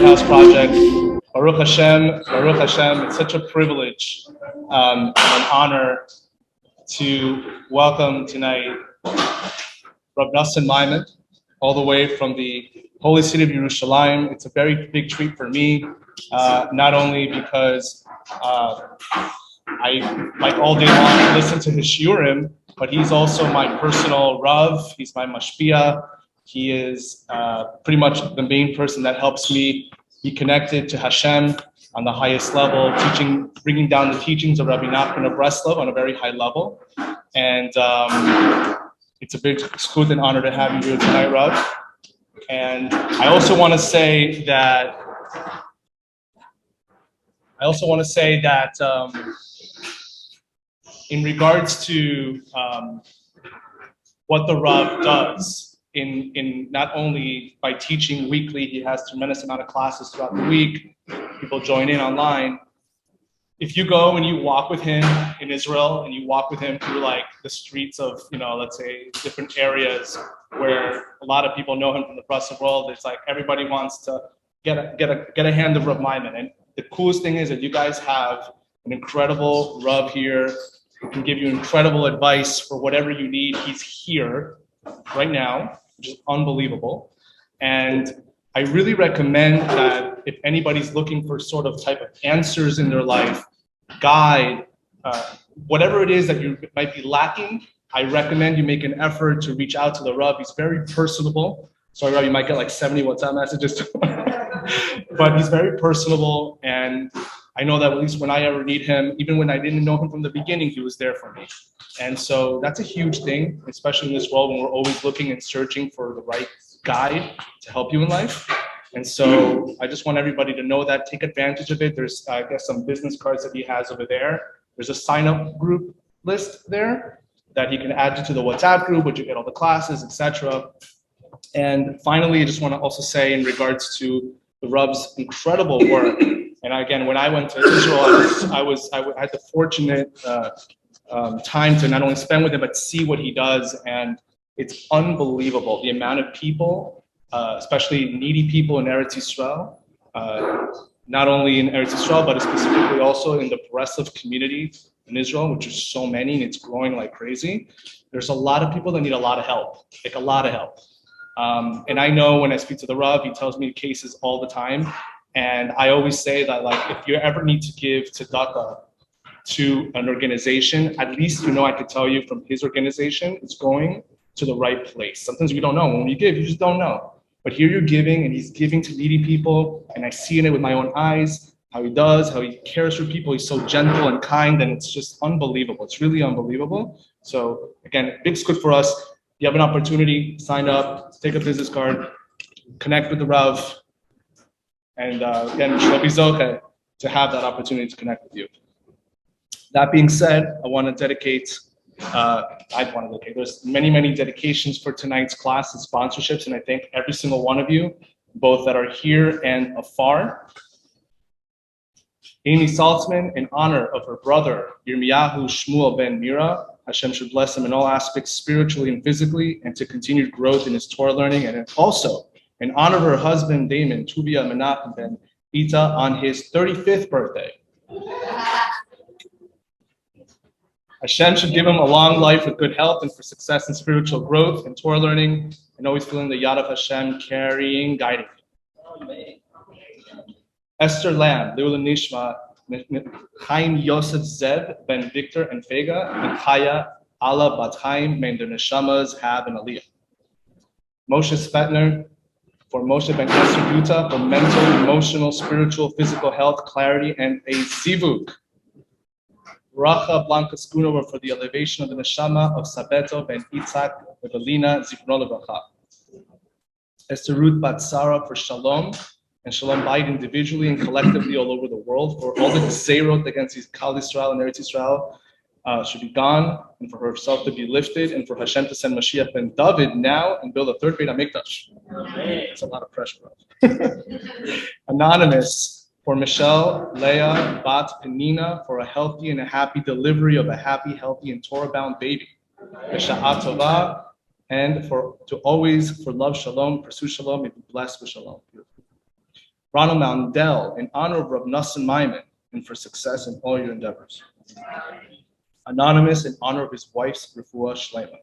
Lighthouse Project. Baruch Hashem, it's such a privilege and an honor to welcome tonight Rav Nasan Maimon, all the way from the holy city of Yerushalayim. It's a very big treat for me, not only because I like all day long to listen to his shiurim, but he's also my personal Rav. He's my mashpia. He is pretty much the main person that helps me be connected to Hashem on the highest level, bringing down the teachings of Rabbi Nachman of Breslov on a very high level. And it's a big zchut and honor to have you here tonight, Rav. And I also want to say that in regards to what the Rav does, in not only by teaching weekly, he has a tremendous amount of classes throughout the week. People join in online. If you go and you walk with him in Israel and you walk with him through like the streets of, let's say different areas where a lot of people know him from the Breslov world, it's like everybody wants to get a hand of Rav Maimon. And the coolest thing is that you guys have an incredible Rav here who can give you incredible advice for whatever you need. He's here right now, which is unbelievable. And I really recommend that if anybody's looking for sort of type of answers in their life, guide, whatever it is that you might be lacking, I recommend you make an effort to reach out to the Rav. He's very personable. Sorry, Rav, you might get like 70 WhatsApp messages, but he's very personable. And I know that at least when I ever need him, even when I didn't know him from the beginning, he was there for me. And so that's a huge thing, especially in this world when we're always looking and searching for the right guide to help you in life. And so I just want everybody to know that, take advantage of it. There's, I guess, some business cards that he has over there. There's a sign-up group list there that he can add you to the WhatsApp group, which you get all the classes, etc. And finally, I just want to also say in regards to the Rav's incredible work. And again, when I went to Israel, I had the fortunate time to not only spend with him, but see what he does. And it's unbelievable, the amount of people, especially needy people in Eretz Yisrael, not only in Eretz Yisrael, but specifically also in the Breslov community in Israel, which is so many, and it's growing like crazy. There's a lot of people that need a lot of help, like a lot of help. And I know when I speak to the Rav, he tells me cases all the time. And I always say that, like, if you ever need to give tzedakah to an organization, at least I could tell you from his organization, it's going to the right place. Sometimes we don't know. When you give, you just don't know. But here you're giving, and he's giving to needy people, and I see it with my own eyes, how he does, how he cares for people. He's so gentle and kind, and it's just unbelievable. It's really unbelievable. So again, big zchut for us. You have an opportunity, sign up, take a business card, connect with the Rav, and again, she'll be zoche to have that opportunity to connect with you. That being said, I want to dedicate, there's many dedications for tonight's class and sponsorships, and I thank every single one of you, both that are here and afar. Amy Saltzman, in honor of her brother, Yirmiyahu Shmuel ben Mira, Hashem should bless him in all aspects, spiritually and physically, and to continued growth in his Torah learning, and also in honor of her husband, Damon Tuvia Menachem ben Ita, on his 35th birthday. Hashem should give him a long life with good health and for success in spiritual growth and Torah learning, and always feeling the Yad of Hashem carrying, guiding him. Esther Lamb, Leula Nishma, Chaim Yosef Zev ben Victor and Fega, and Chaya Allah Bat Chaim, may their neshamas have an aliyah. Moshe Spetner, for Moshe ben Esther Yuta, for mental, emotional, spiritual, physical health, clarity, and a zivuk. Racha Blanca Schoonover, for the elevation of the neshama of Sabeto ben Itzak Evelina Zifrona Bracha. Esther Ruth Bat Sarah, for Shalom, and Shalom Bayit individually and collectively all over the world, for all the gzeirot against these Kal Yisrael and Eretz Yisrael should be gone, and for herself to be lifted, and for Hashem to send Mashiach ben David now and build a third Beit HaMikdash. It's a lot of pressure. Anonymous, for Michelle, Leah, Bat, and Nina, for a healthy and a happy delivery of a happy, healthy, and Torah-bound baby. B'sha'a tova, and for love, shalom, pursue shalom, and be blessed with shalom. Beautiful. Ronald Moundell, in honor of Rav Nasan Maimon, and for success in all your endeavors. Anonymous, in honor of his wife's refuah shlema.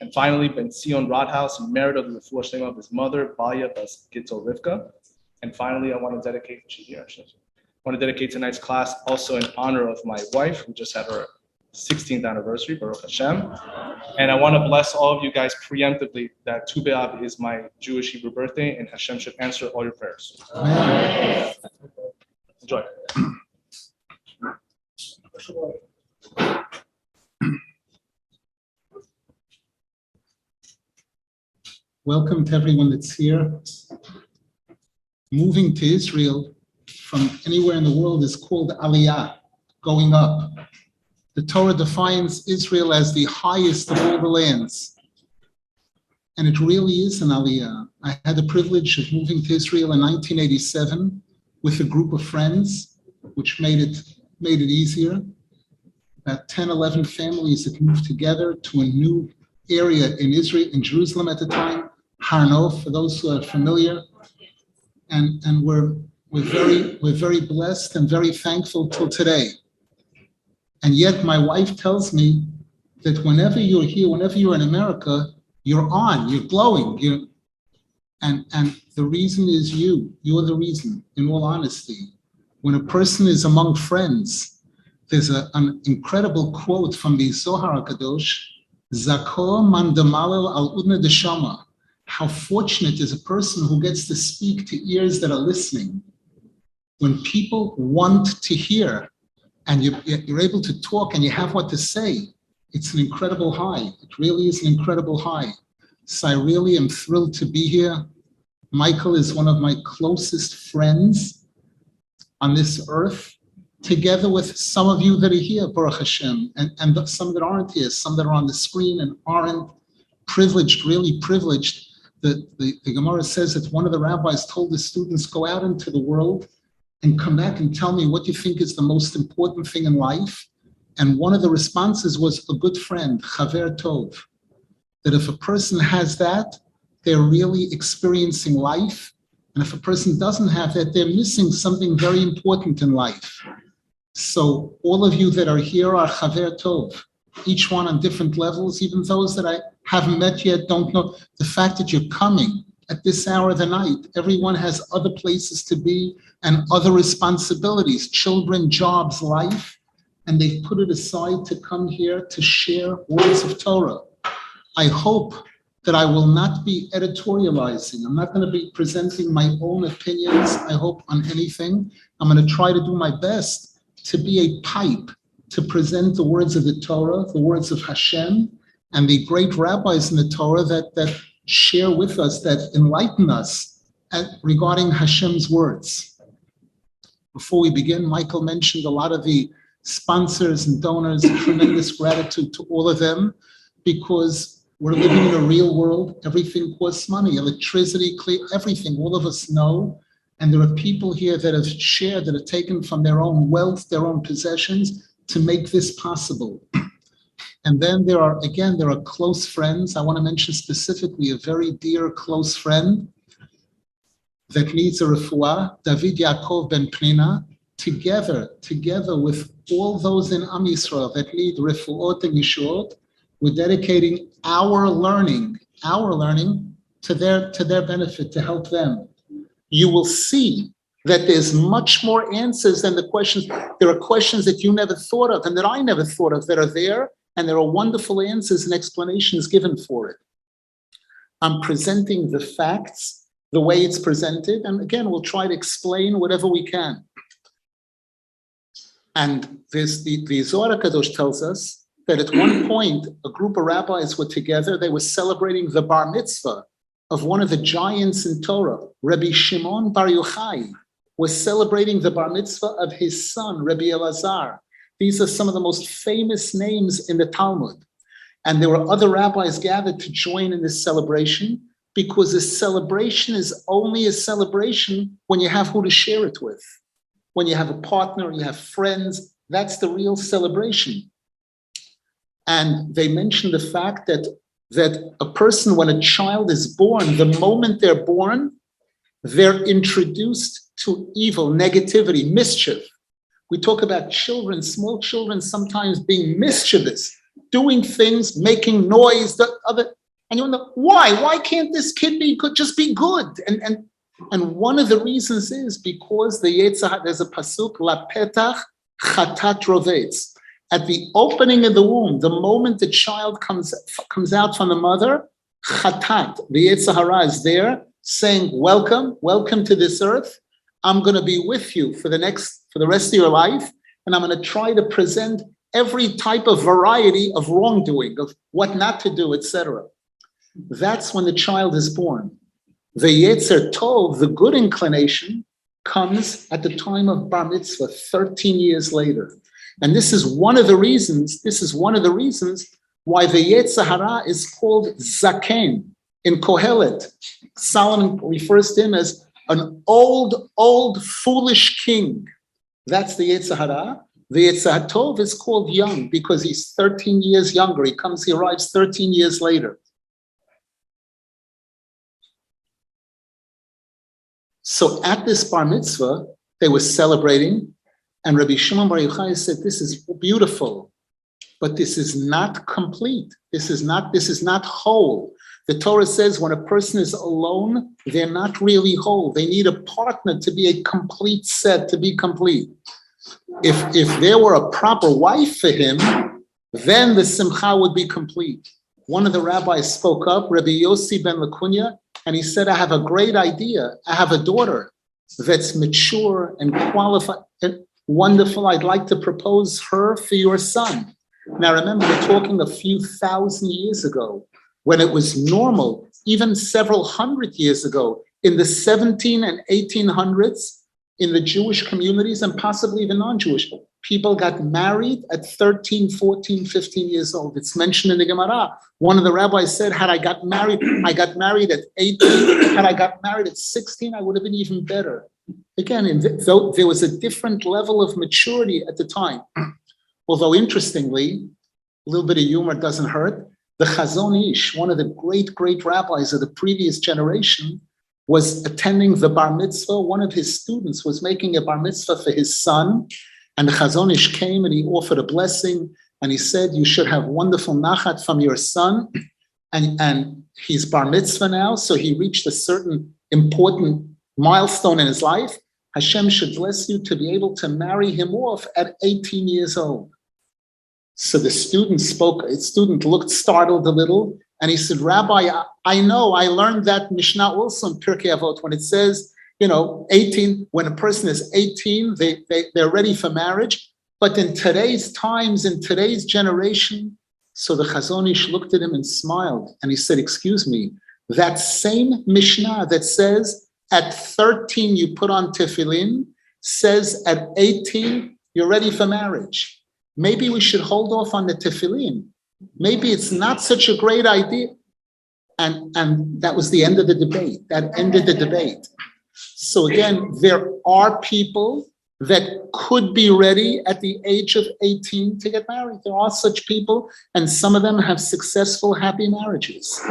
And finally, Ben Zion Rodhouse, in merit of the refuah shlema of his mother, Bayit Bas Gittel Rivka. And finally, I want to dedicate, tonight's class also in honor of my wife, who just had her 16th anniversary, Baruch Hashem. And I want to bless all of you guys preemptively that Tu B'Av is my Jewish Hebrew birthday, and Hashem should answer all your prayers. Amen. Enjoy. Welcome to everyone that's here. Moving to Israel from anywhere in the world is called Aliyah, going up. The Torah defines Israel as the highest of all the lands. And it really is an Aliyah. I had the privilege of moving to Israel in 1987 with a group of friends, which made it easier. About 10, 11 families that moved together to a new area in Israel, in Jerusalem at the time, Har Nof, for those who are familiar. And we're very blessed and very thankful till today. And yet my wife tells me that whenever you're here, whenever you're in America, you're glowing. And the reason is you're the reason, in all honesty. When a person is among friends, there's an incredible quote from the Zohar HaKadosh, Zako man demalel al udne deshama. How fortunate is a person who gets to speak to ears that are listening. When people want to hear, and you're able to talk and you have what to say, it's an incredible high. It really is an incredible high. So I really am thrilled to be here. Michael is one of my closest friends on this earth, together with some of you that are here, Baruch Hashem, and some that aren't here, some that are on the screen and aren't privileged, really privileged. The Gemara says that one of the rabbis told the students, go out into the world and come back and tell me what you think is the most important thing in life. And one of the responses was a good friend, Chaver Tov. That if a person has that, they're really experiencing life. And if a person doesn't have that, they're missing something very important in life. So all of you that are here are Chaver Tov, each one on different levels, even those that I haven't met yet, don't know. The fact that you're coming at this hour of the night, everyone has other places to be and other responsibilities, children, jobs, life, and they've put it aside to come here to share words of Torah. I hope that I will not be editorializing. I'm not going to be presenting my own opinions, I hope, on anything. I'm going to try to do my best to be a pipe to present the words of the Torah, the words of Hashem, and the great rabbis in the Torah that share with us, that enlighten us regarding Hashem's words. Before we begin, Michael mentioned a lot of the sponsors and donors. Tremendous gratitude to all of them, because we're living in a real world. Everything costs money, electricity, everything, all of us know. And there are people here that have shared, that have taken from their own wealth, their own possessions to make this possible. And then there are close friends. I want to mention specifically a very dear close friend that needs a refuah, David Yaakov Ben Pnina, together with all those in Am Yisrael that need refuot and yeshuot. We're dedicating our learning to their benefit, to help them. You will see that there's much more answers than the questions. There are questions that you never thought of and that I never thought of that are there, and there are wonderful answers and explanations given for it. I'm presenting the facts the way it's presented, and again, we'll try to explain whatever we can. And the Zohar HaKadosh tells us that at one point, a group of rabbis were together. They were celebrating the bar mitzvah of one of the giants in Torah. Rabbi Shimon Bar Yochai was celebrating the bar mitzvah of his son, Rabbi Elazar. These are some of the most famous names in the Talmud. And there were other rabbis gathered to join in this celebration, because a celebration is only a celebration when you have who to share it with. When you have a partner, you have friends, that's the real celebration. And they mentioned the fact that a person, when a child is born, the moment they're born, they're introduced to evil, negativity, mischief. We talk about children, small children sometimes being mischievous, doing things, making noise, and you wonder, why? Why can't this kid be good, just be good? And one of the reasons is because the Yetzirah, there's a pasuk, La petach chatat rovetz. At the opening of the womb, the moment the child comes out from the mother, chatat, the Yetzirah is there saying, welcome to this earth. I'm going to be with you for the rest of your life, and I'm going to try to present every type of variety of wrongdoing, of what not to do, etc. That's when the child is born. The Yetzer Tov, the good inclination, comes at the time of Bar Mitzvah, 13 years later. And this is one of the reasons why the Yetzer Hara is called Zaken in Kohelet. Solomon refers to him as an old, foolish king. That's the Yetzer Hara. The Yetzer Tov is called young because he's 13 years younger. He arrives 13 years later. So at this bar mitzvah, they were celebrating, and Rabbi Shimon Bar Yochai said, "This is beautiful, but this is not complete. This is not whole." The Torah says when a person is alone, they're not really whole. They need a partner to be a complete set, to be complete. If there were a proper wife for him, then the simcha would be complete. One of the rabbis spoke up, Rabbi Yossi ben Lakunya, and he said, I have a great idea. I have a daughter that's mature and qualified, and wonderful. I'd like to propose her for your son. Now remember, we're talking a few thousand years ago, when it was normal, even several hundred years ago, in the 17 and 1800s, in the Jewish communities and possibly the non-Jewish, people got married at 13, 14, 15 years old. It's mentioned in the Gemara. One of the rabbis said, had I got married at 18, had I got married at 16, I would have been even better. Again, though there was a different level of maturity at the time. Although interestingly, a little bit of humor doesn't hurt. The Chazon Ish, one of the great rabbis of the previous generation, was attending the bar mitzvah. One of his students was making a bar mitzvah for his son, and the Chazon Ish came and he offered a blessing, and he said, you should have wonderful nachat from your son, and he's bar mitzvah now, so he reached a certain important milestone in his life. Hashem should bless you to be able to marry him off at 18 years old. So the student looked startled a little, and he said, Rabbi, I know, I learned that Mishnah also in Pirkei Avot, when it says, 18, when a person is 18, they're ready for marriage. But in today's times, in today's generation, so the Chazon Ish looked at him and smiled, and he said, excuse me, that same Mishnah that says at 13 you put on tefillin, says at 18 you're ready for marriage. Maybe we should hold off on the tefillin. Maybe it's not such a great idea. And that was the end of the debate. That ended the debate. So again, there are people that could be ready at the age of 18 to get married. There are such people, and some of them have successful, happy marriages.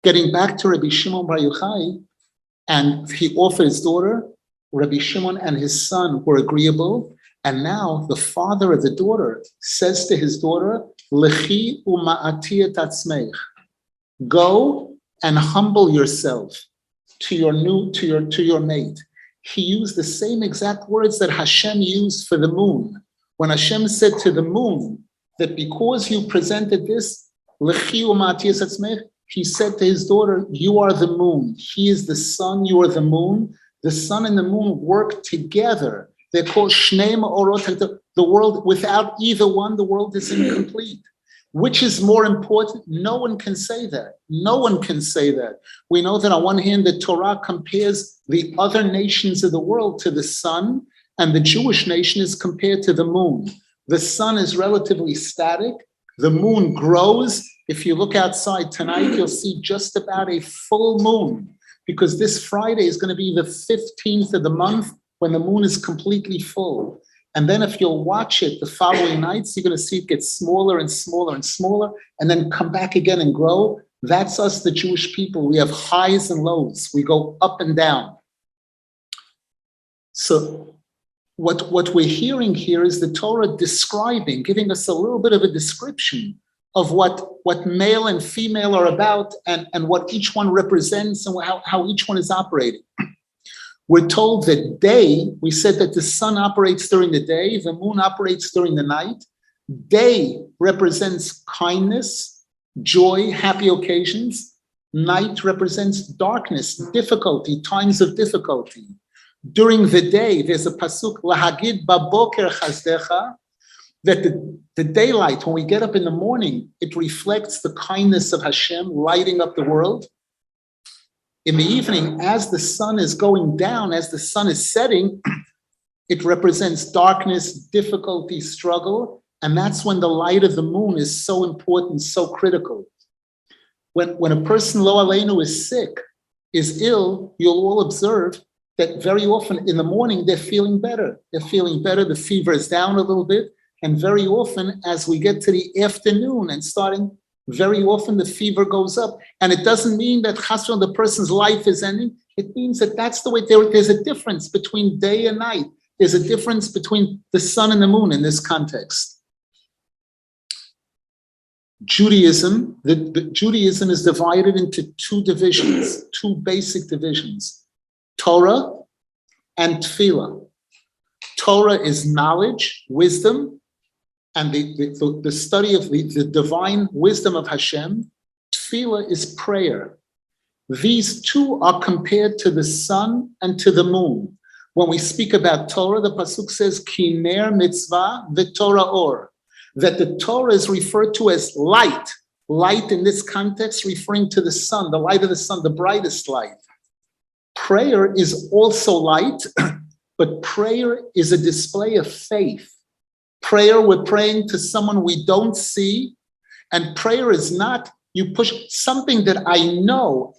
Getting back to Rabbi Shimon Bar Yochai, and he offered his daughter, Rabbi Shimon and his son were agreeable. And now the father of the daughter says to his daughter, Lechi u'ma'ati et atzmeich. Go and humble yourself to your mate. He used the same exact words that Hashem used for the moon. When Hashem said to the moon that because you presented this, Lechi u'ma'ati et atzmeich, he said to his daughter, you are the moon. He is the sun, you are the moon. The sun and the moon work together. They're called Shnei Ma'orot. The world, without either one, the world is incomplete. Which is more important? No one can say that. No one can say that. We know that on one hand, the Torah compares the other nations of the world to the sun, and the Jewish nation is compared to the moon. The sun is relatively static. The moon grows. If you look outside tonight, you'll see just about a full moon, because this Friday is going to be the 15th of the month, when the moon is completely full. And then if you'll watch it the following nights, you're going to see it get smaller and smaller and smaller, and then come back again and grow. That's us, the Jewish people. We have highs and lows. We go up and down. So what we're hearing here is the Torah describing, giving us a little bit of a description of what male and female are about and what each one represents and how each one is operating. We're told that day, we said that the sun operates during the day, the moon operates during the night. Day represents kindness, joy, happy occasions. Night represents darkness, difficulty, times of difficulty. During the day, there's a pasuk, lahagid baboker chazdecha, that the daylight, when we get up in the morning, it reflects the kindness of Hashem lighting up the world. In the evening, as the sun is going down, as the sun is setting, it represents darkness, difficulty, struggle, and that's when the light of the moon is so important, so critical. When a person, lo aleinu, is sick, is ill, you'll all observe that very often in the morning, they're feeling better. They're feeling better, the fever is down a little bit, and very often, as we get to the afternoon and starting, very often the fever goes up. And it doesn't mean that chasron, the person's life is ending. It means that that's the way, there's a difference between day and night. There's a difference between the sun and the moon in this context. Judaism is divided into two divisions, two basic divisions, Torah and Tefillah. Torah is knowledge, wisdom, and the study of the divine wisdom of Hashem. Tefillah is prayer. These two are compared to the sun and to the moon. When we speak about Torah, the pasuk says, Ki ner mitzvah v'torah or, that the Torah is referred to as light. Light in this context referring to the sun, the light of the sun, the brightest light. Prayer is also light, but prayer is a display of faith. Prayer, we're praying to someone we don't see, and prayer is not, you push something that I know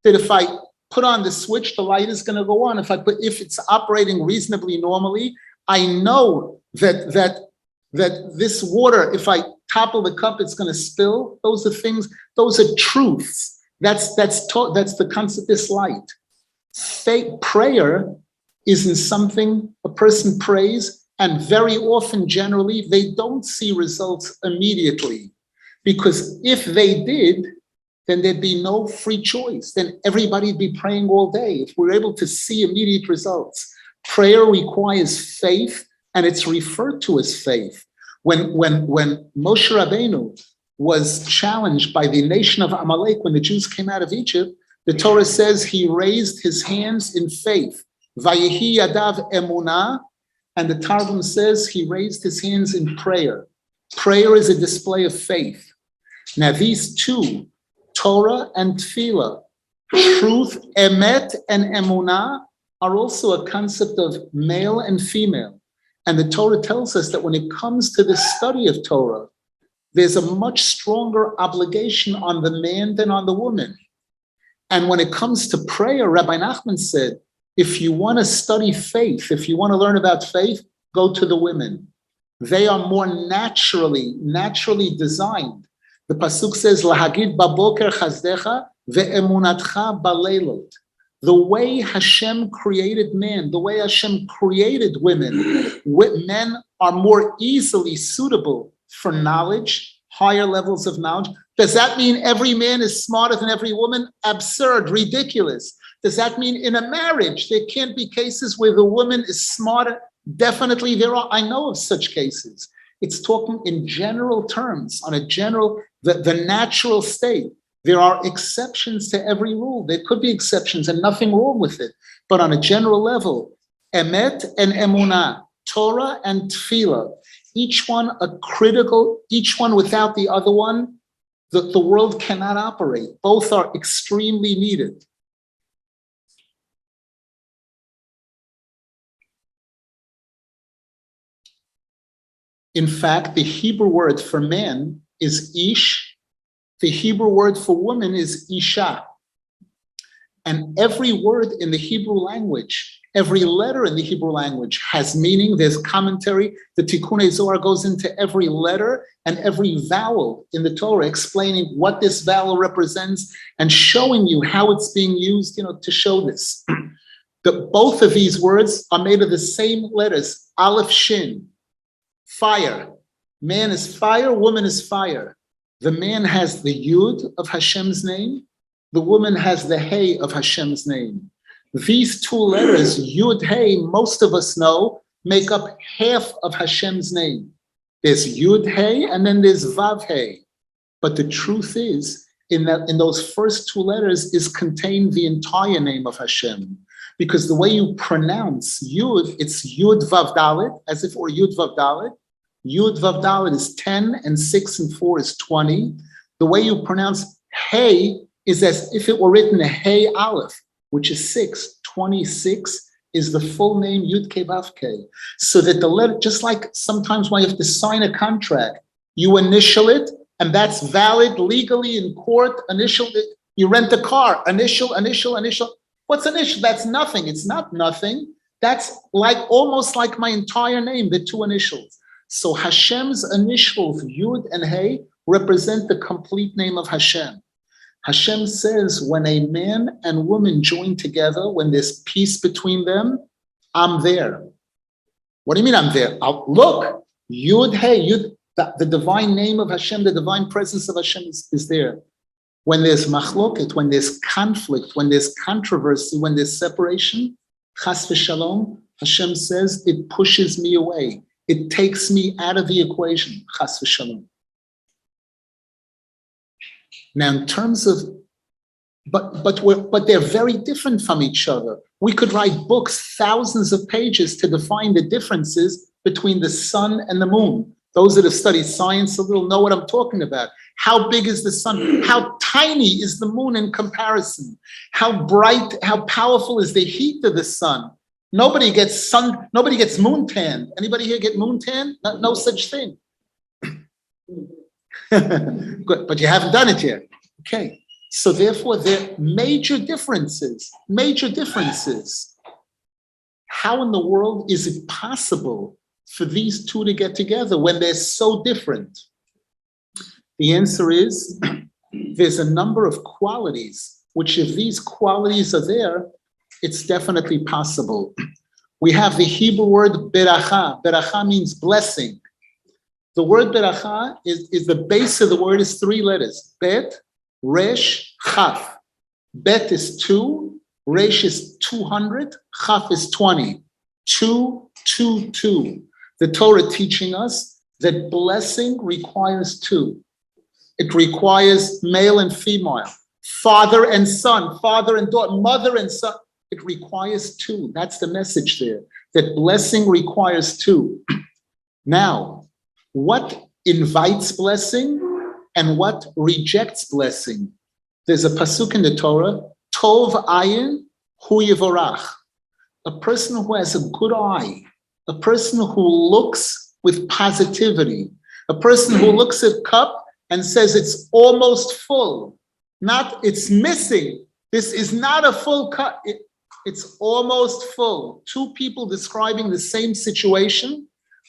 that if I put on the switch, the light is going to go on. If it's operating reasonably normally, I know that this water, if I topple the cup, it's going to spill. Those are things, those are truths. That's the concept, this light. Prayer isn't something a person prays, and very often, generally, they don't see results immediately. Because if they did, then there'd be no free choice. Then everybody'd be praying all day if we're able to see immediate results. Prayer requires faith, and it's referred to as faith. When Moshe Rabbeinu was challenged by the nation of Amalek, when the Jews came out of Egypt, the Torah says he raised his hands in faith. Vayehi yadav emunah, and the Targum says he raised his hands in prayer. Prayer is a display of faith. Now these two, Torah and Tefillah, truth, emet and emunah, are also a concept of male and female. And the Torah tells us that when it comes to the study of Torah, there's a much stronger obligation on the man than on the woman. And when it comes to prayer, Rabbi Nachman said, if you want to study faith, if you want to learn about faith, go to the women. They are more naturally designed. The pasuk says, "Lahagid baboker chazdecha ve'emunatcha baleilot." The way Hashem created man, the way Hashem created women, men are more easily suitable for knowledge, higher levels of knowledge. Does that mean every man is smarter than every woman? Absurd, ridiculous. Does that mean in a marriage, there can't be cases where the woman is smarter? Definitely there are. I know of such cases. It's talking in general terms, on a general, the natural state. There are exceptions to every rule. There could be exceptions and nothing wrong with it. But on a general level, emet and emunah, Torah and tefillah, each one a critical, each one without the other one, the world cannot operate. Both are extremely needed. In fact, the Hebrew word for man is ish. The Hebrew word for woman is isha. And every word in the Hebrew language, every letter in the Hebrew language has meaning. There's commentary. The Tikkunei Zohar goes into every letter and every vowel in the Torah, explaining what this vowel represents and showing you how it's being used, to show this. Both of these words are made of the same letters, Aleph Shin, fire. Man is fire, woman is fire. The man has the Yud of Hashem's name. The woman has the Hey of Hashem's name. These two letters, Yud Hey, most of us know, make up half of Hashem's name. There's Yud Hey and then there's Vav Hey. But the truth is, in those first two letters is contained the entire name of Hashem. Because the way you pronounce Yud, it's Yud Vav Dalet, as if it were Yud Vav Dalet. Yud Vav Dalet is 10, and 6 and 4 is 20. The way you pronounce Hey is as if it were written Hey Aleph, which is 6. 26 is the full name Yud Ke Vav Ke. So that the letter, just like sometimes when you have to sign a contract, you initial it, and that's valid legally in court. Initial it. You rent a car, initial. What's initial? That's nothing. It's not nothing. That's like almost like my entire name, the two initials. So Hashem's initials, Yud and Hey, represent the complete name of Hashem. Hashem says when a man and woman join together, when there's peace between them, I'm there. What do you mean I'm there? Look, Yud Hey, Yud, the divine name of Hashem, the divine presence of Hashem is there. When there's machloket, when there's conflict, when there's controversy, when there's separation, chas v'shalom, Hashem says it pushes me away. It takes me out of the equation, chas v'shalom. Now, in terms of, but they're very different from each other. We could write books, thousands of pages to define the differences between the sun and the moon. Those that have studied science a little know what I'm talking about. How big is the sun? How tiny is the moon in comparison? How bright, how powerful is the heat of the sun? Nobody gets moon tan. Anybody here get moon tan? No such thing. Good, but you haven't done it yet. Okay. So therefore, there are major differences. How in the world is it possible for these two to get together when they're so different? The answer is there's a number of qualities, which if these qualities are there, it's definitely possible. We have the Hebrew word beracha. Beracha means blessing. The word beracha is the base of the word is 3 letters. Bet, resh, chaf. Bet is 2, resh is 200, chaf is 20. 2, 2, 2. The Torah teaching us that blessing requires 2. It requires male and female, father and son, father and daughter, mother and son. It requires 2. That's the message there, that blessing requires 2. Now, what invites blessing and what rejects blessing? There's a pasuk in the Torah, Tov ayin hu yivorach. A person who has a good eye, a person who looks with positivity, a person who looks at cup and says it's almost full, not it's missing. This is not a full cup. It's almost full. 2 people describing the same situation,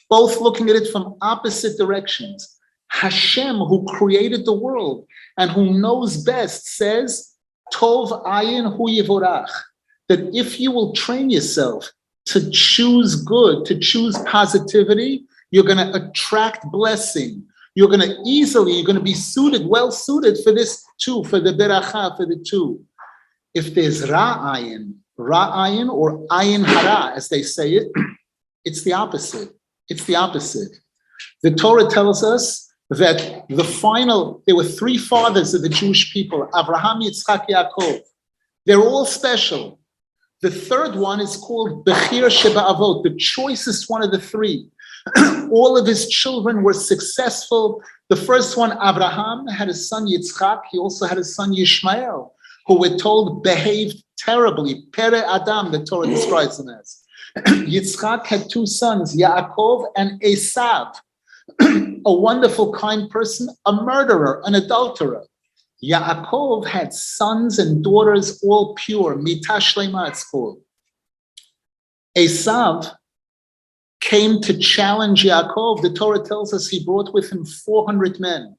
both looking at it from opposite directions. Hashem, who created the world and who knows best, says, Tov ayin hu yivorach, that if you will train yourself to choose good, to choose positivity, you're going to attract blessing. You're going to be well suited for this too, for the beracha, for the 2. If there's ra'ayin or ayin hara, as they say it, it's the opposite. The Torah tells us that there were 3 fathers of the Jewish people, Abraham, Yitzchak, Yaakov. They're all special. The 3rd one is called Bechir Sheba'avot, the choicest one of the 3. All of his children were successful. The first one, Abraham, had a son Yitzchak. He also had a son Yishmael, who we're told behaved terribly. Pere Adam, the Torah describes him as. Yitzchak had 2 sons, Yaakov and Esav, a wonderful, kind person, a murderer, an adulterer. Yaakov had sons and daughters, all pure, mitash lema it's called. Esav came to challenge Yaakov. The Torah tells us he brought with him 400 men.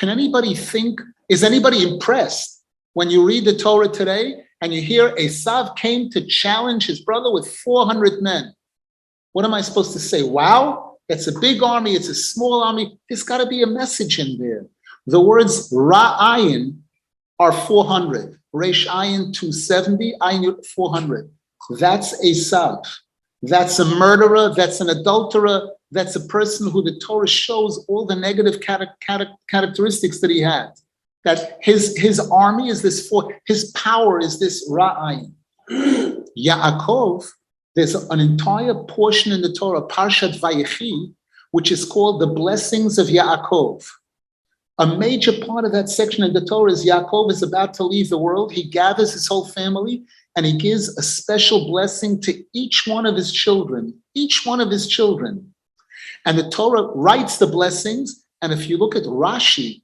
Is anybody impressed when you read the Torah today and you hear Esav came to challenge his brother with 400 men. What am I supposed to say? Wow, it's a big army, it's a small army. There's got to be a message in there. The words Ra'ayin are 400. Resh Ayin 270, Ayin 400. That's Esav. That's a murderer, that's an adulterer, that's a person who the Torah shows all the negative characteristics that he had. That his army is this, his power is this Ra'ayin. Yaakov, there's an entire portion in the Torah, Parshat Vayechi, which is called the blessings of Yaakov. A major part of that section in the Torah is Yaakov is about to leave the world. He gathers his whole family and he gives a special blessing to each one of his children, And the Torah writes the blessings. And if you look at Rashi,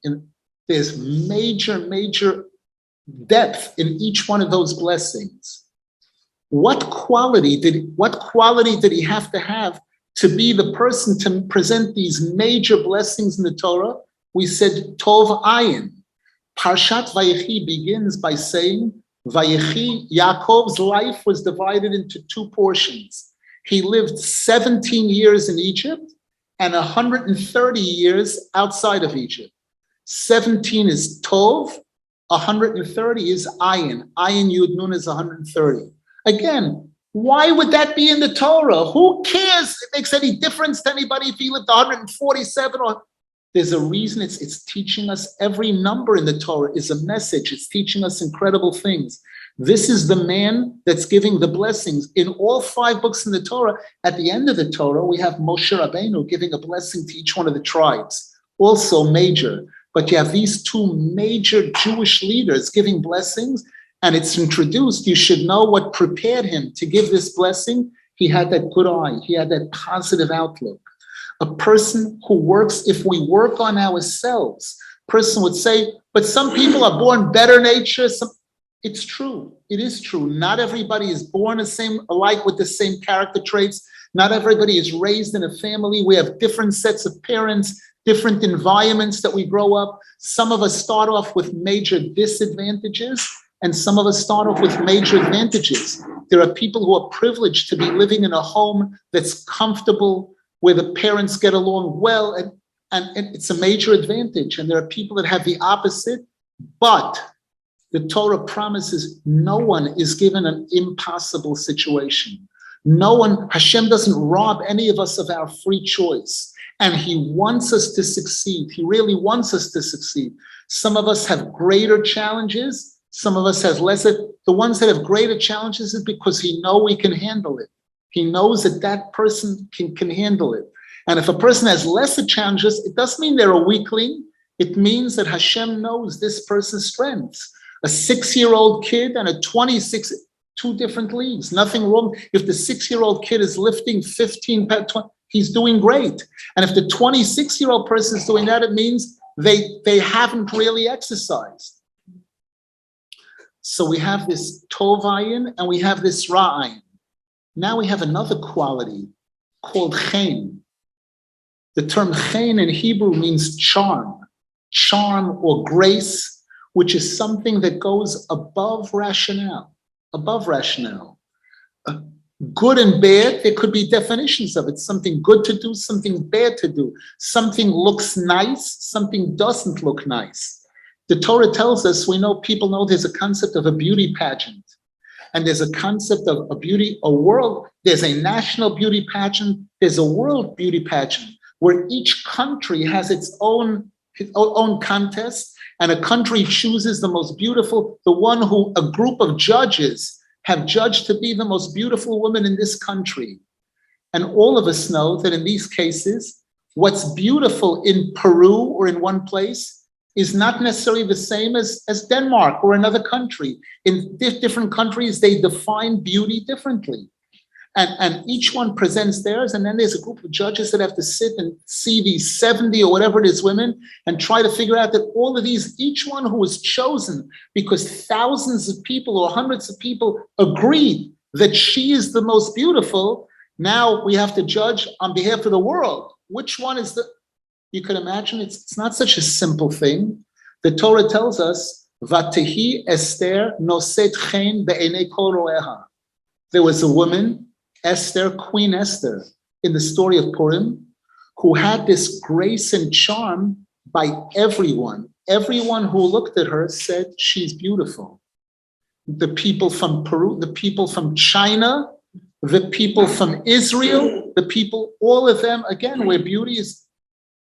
there's major depth in each one of those blessings. What quality did he have to be the person to present these major blessings in the Torah? We said Tov Ayin. Parshat Vayechi begins by saying, Vayechi, Yaakov's life was divided into two portions. He lived 17 years in Egypt and 130 years outside of Egypt. 17 is Tov, 130 is Ayin. Ayin Yud Nun is 130. Again, why would that be in the Torah? Who cares if it makes any difference to anybody if he lived 147 or... There's a reason it's teaching us. Every number in the Torah is a message. It's teaching us incredible things. This is the man that's giving the blessings. In all 5 books in the Torah, at the end of the Torah, we have Moshe Rabbeinu giving a blessing to each one of the tribes. Also major. But you have these 2 major Jewish leaders giving blessings, and it's introduced. You should know what prepared him to give this blessing. He had that good eye. He had that positive outlook. A person who works, if we work on ourselves, person would say, but some people are born better nature. It's true. It is true. Not everybody is born alike with the same character traits. Not everybody is raised in a family. We have different sets of parents, different environments that we grow up. Some of us start off with major disadvantages, and some of us start off with major advantages. There are people who are privileged to be living in a home that's comfortable, where the parents get along well, and it's a major advantage. And there are people that have the opposite, but the Torah promises no one is given an impossible situation. No one, Hashem doesn't rob any of us of our free choice. And he wants us to succeed. He really wants us to succeed. Some of us have greater challenges. Some of us have lesser. The ones that have greater challenges is because he knows we can handle it. He knows that person can handle it. And if a person has lesser challenges, it doesn't mean they're a weakling. It means that Hashem knows this person's strengths. A 6-year-old kid and a 26, 2 different leagues. Nothing wrong. If the 6-year-old kid is lifting 15 pounds, he's doing great. And if the 26-year-old person is doing that, it means they haven't really exercised. So we have this Tov Ayin and we have this Ra'ayin. Now we have another quality called chen. The term chen in Hebrew means charm or grace, which is something that goes above rationale. Good and bad, there could be definitions of it. Something good to do, something bad to do. Something looks nice, something doesn't look nice. The Torah tells us, people know there's a concept of a beauty pageant. And there's a concept of there's a national beauty pageant, there's a world beauty pageant, where each country has its own contest, and a country chooses the most beautiful, the one who a group of judges have judged to be the most beautiful woman in this country. And all of us know that in these cases, what's beautiful in Peru or in one place is not necessarily the same as Denmark or another country. In different countries, they define beauty differently. And each one presents theirs, and then there's a group of judges that have to sit and see these 70 or whatever it is women and try to figure out that all of these, each one who was chosen because thousands of people or hundreds of people agreed that she is the most beautiful, now we have to judge on behalf of the world. Which one is you can imagine it's not such a simple thing. The Torah tells us Vatehi Esther noset chen be'enei kol ro'eha. There was a woman, Esther, Queen Esther, in the story of Purim, who had this grace and charm by everyone. Everyone who looked at her said she's beautiful. The people from Peru, the people from China, the people from Israel, the people, all of them, again, where beauty is,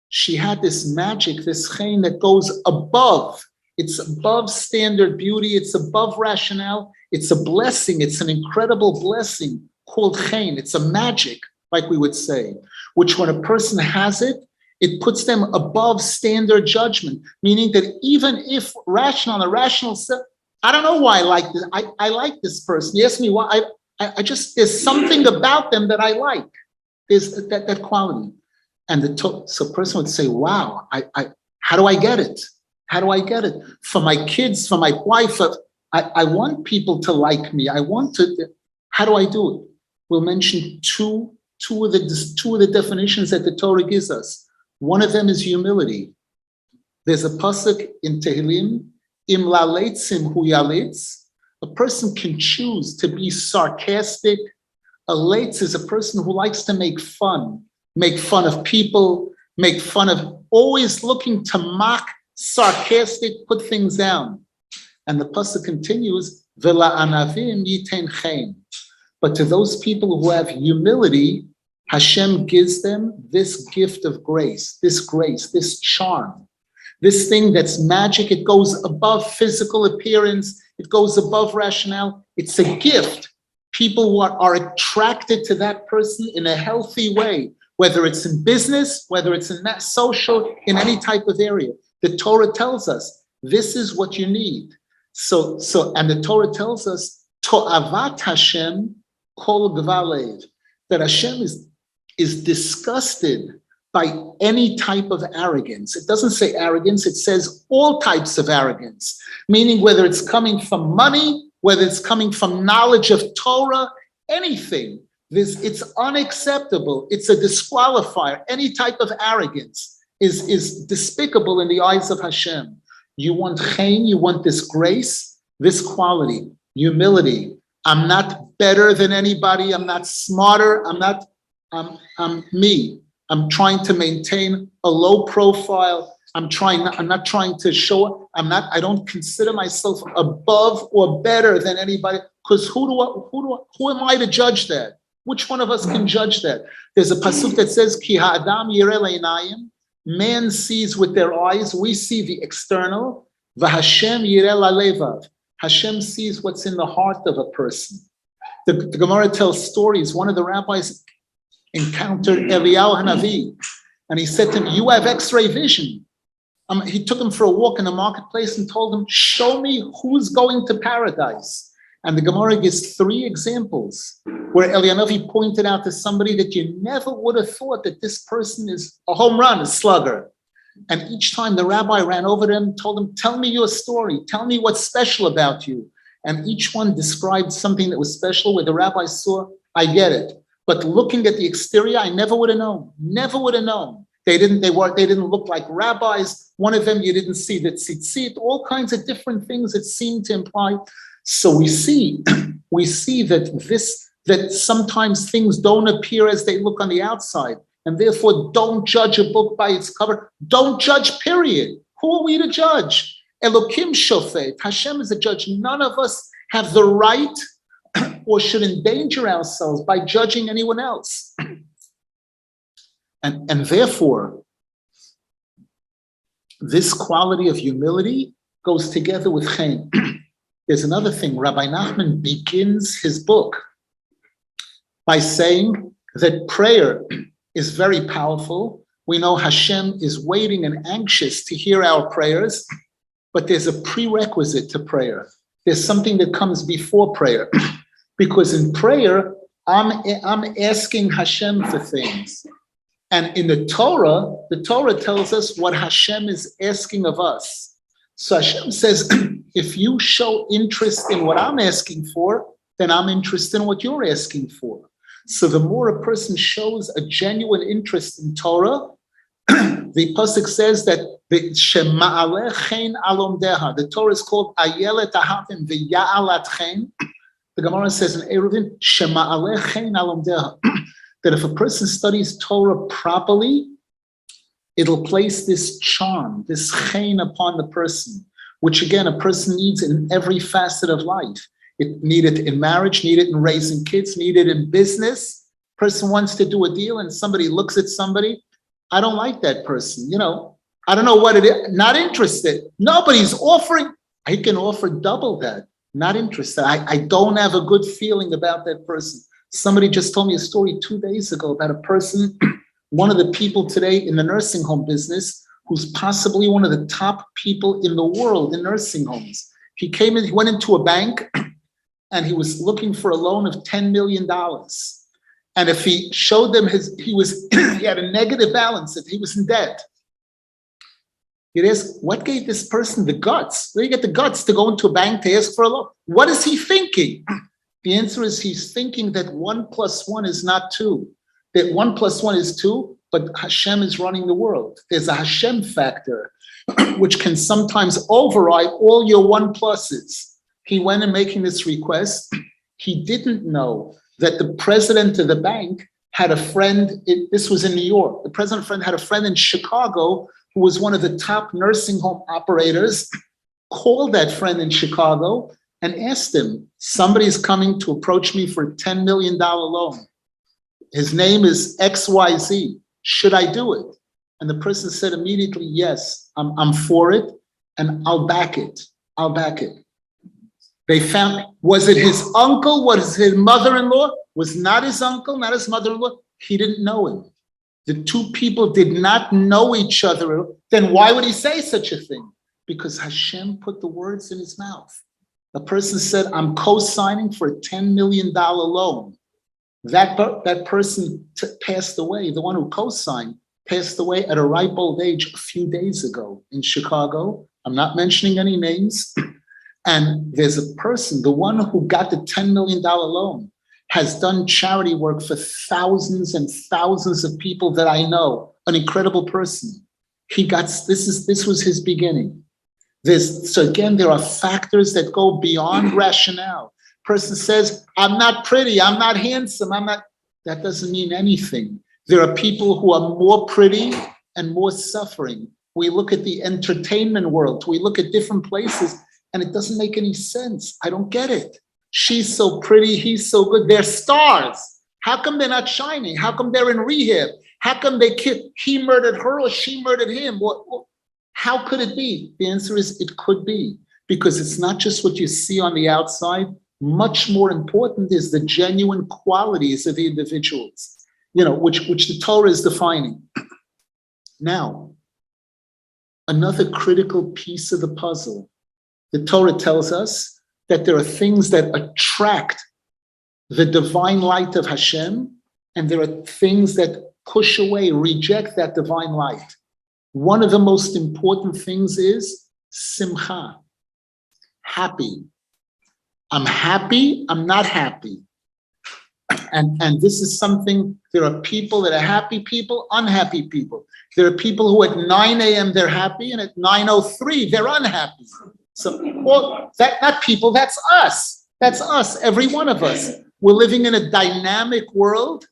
she had this magic, this chen that goes above. It's above standard beauty. It's above rationale. It's a blessing. It's an incredible blessing called chen. It's a magic, like we would say, which when a person has it, it puts them above standard judgment, meaning that even if rational, a rational self, I don't know why I like this. I like this person. You ask me why. I just, there's something about them that I like. There's that quality. And so a person would say, wow, how do I get it? How do I get it? For my kids, for my wife, I want people to like me. How do I do it? We'll mention two of the definitions that the Torah gives us. One of them is humility. There's a pasuk in Tehillim, Im laletzim hu yalitz. A person can choose to be sarcastic. A leitz is a person who likes to make fun of people, make fun of, always looking to mock, sarcastic, put things down. And the pasuk continues, Vela anavim yiten chen. But to those people who have humility, Hashem gives them this gift of grace, this charm, this thing that's magic. It goes above physical appearance. It goes above rationale. It's a gift. People who are attracted to that person in a healthy way, whether it's in business, whether it's in that social, in any type of area. The Torah tells us this is what you need. So, and the Torah tells us, To'avat Hashem kol gvalev, that Hashem is disgusted by any type of arrogance. It doesn't say arrogance, it says all types of arrogance, meaning whether it's coming from money, whether it's coming from knowledge of Torah, anything. It's unacceptable. It's a disqualifier. Any type of arrogance is despicable in the eyes of Hashem. You want chen, you want this grace, this quality, humility. I'm not better than anybody. I'm not smarter. I'm me. I'm trying to maintain a low profile. I'm not trying to show, I don't consider myself above or better than anybody, because who am I to judge that? Which one of us can judge that? There's a pasuk that says, Ki ha'adam yireh le'inayim, man sees with their eyes, we see the external, v'Hashem yireh la'levav, Hashem sees what's in the heart of a person. The Gemara tells stories. One of the rabbis encountered Eliyahu Hanavi, and he said to him, you have x-ray vision. He took him for a walk in the marketplace and told him, show me who's going to paradise. And the Gemara gives 3 examples where Eliyahu pointed out to somebody that you never would have thought that this person is a home run, a slugger. And each time the rabbi ran over to him, told him, tell me your story. Tell me what's special about you. And each one described something that was special where the rabbi saw, I get it. But looking at the exterior, I never would have known. Never would have known. They didn't look like rabbis. One of them, you didn't see the tzitzit, all kinds of different things that seem to imply. So we see that sometimes things don't appear as they look on the outside. And therefore, don't judge a book by its cover. Don't judge, period. Who are we to judge? Elokim shofet. Hashem is a judge. None of us have the right or should endanger ourselves by judging anyone else. And therefore, this quality of humility goes together with chen. There's another thing. Rabbi Nachman begins his book by saying that prayer is very powerful. We know Hashem is waiting and anxious to hear our prayers, but there's a prerequisite to prayer. There's something that comes before prayer. Because in prayer, I'm asking Hashem for things. And in the Torah tells us what Hashem is asking of us. So Hashem says, if you show interest in what I'm asking for, then I'm interested in what you're asking for. So the more a person shows a genuine interest in Torah, the pasuk says that The Torah is called Ayelet Ahavim V'Ya'alat Chen. The Gemara says in Eruvin, Shema'aleh Chen Alomdeha, that if a person studies Torah properly, it'll place this charm, this chen upon the person, which again, a person needs in every facet of life. It needed in marriage, needed in raising kids, needed in business. Person wants to do a deal and somebody looks at somebody, I don't like that person, I don't know what it is, not interested. Nobody's offering, he can offer double that, not interested. I don't have a good feeling about that person. Somebody just told me a story 2 days ago about a person, one of the people today in the nursing home business, who's possibly one of the top people in the world in nursing homes. He went into a bank and he was looking for a loan of $10 million. And if he showed them he had a negative balance, if he was in debt, you'd ask, what gave this person the guts? Where do you get the guts to go into a bank to ask for a loan? What is he thinking? The answer is he's thinking that 1 + 1 is not 2. That 1 + 1 is 2, but Hashem is running the world. There's a Hashem factor, which can sometimes override all your 1 pluses. He went in making this request. He didn't know that the president of the bank had a friend, this was in New York. The president friend had a friend in Chicago who was one of the top nursing home operators, called that friend in Chicago and asked him, somebody's coming to approach me for a $10 million loan. His name is XYZ. Should I do it? And the person said immediately, yes, I'm for it, and I'll back it. I'll back it. They found, was it his uncle? Was it his mother-in-law? Was not his uncle, not his mother-in-law. He didn't know him. The two people did not know each other. Then why would he say such a thing? Because Hashem put the words in his mouth. A person said, I'm co-signing for a $10 million loan. That person passed away. The one who co-signed passed away at a ripe old age a few days ago in Chicago. I'm not mentioning any names. And there's a person, the one who got the $10 million loan, has done charity work for thousands and thousands of people that I know. An incredible person. This was his beginning. So again, there are factors that go beyond rationale. Person says, I'm not pretty, I'm not handsome, that doesn't mean anything. There are people who are more pretty and more suffering. We look at the entertainment world, we look at different places, and it doesn't make any sense. I don't get it. She's so pretty, he's so good. They're stars. How come they're not shining? How come they're in rehab? How come he murdered her or she murdered him? How could it be? The answer is it could be, because it's not just what you see on the outside. Much more important is the genuine qualities of the individuals, which the Torah is defining. Now, another critical piece of the puzzle. The Torah tells us that there are things that attract the divine light of Hashem, and there are things that push away, reject that divine light. One of the most important things is simcha, happy. I'm happy, I'm not happy. And this is something, there are people that are happy people, unhappy people. There are people who at 9 a.m. they're happy, and at 9:03 they're unhappy. So, not people, that's us. That's us, every one of us. We're living in a dynamic world.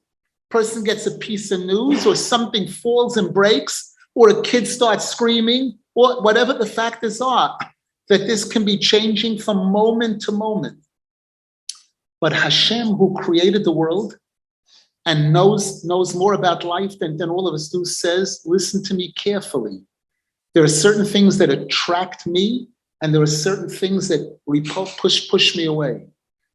Person gets a piece of news, or something falls and breaks, or a kid starts screaming, or whatever the factors are, that this can be changing from moment to moment. But Hashem, who created the world and knows more about life than all of us do, says, listen to me carefully. There are certain things that attract me, and there are certain things that push me away.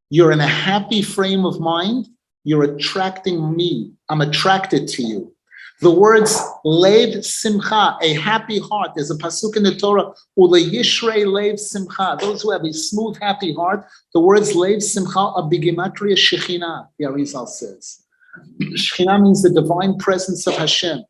You're in a happy frame of mind, you're attracting me. I'm attracted to you. The words Lev Simcha, a happy heart. There's a pasuk in the Torah, Ule Yishrei Lev Simcha. Those who have a smooth, happy heart. The words Lev Simcha are bigimatria Shekhinah, the Arizal says. Shekhinah means the divine presence of Hashem.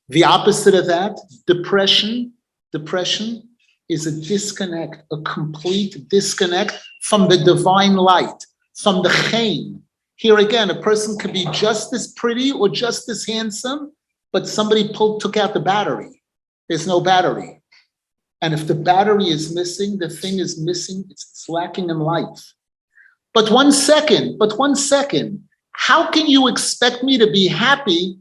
The opposite of that, depression. Depression is a disconnect, a complete disconnect from the divine light, from the chen. Here again, a person could be just as pretty or just as handsome, but somebody took out the battery. There's no battery. And if the battery is missing, the thing is missing, it's lacking in life. But 1 second, how can you expect me to be happy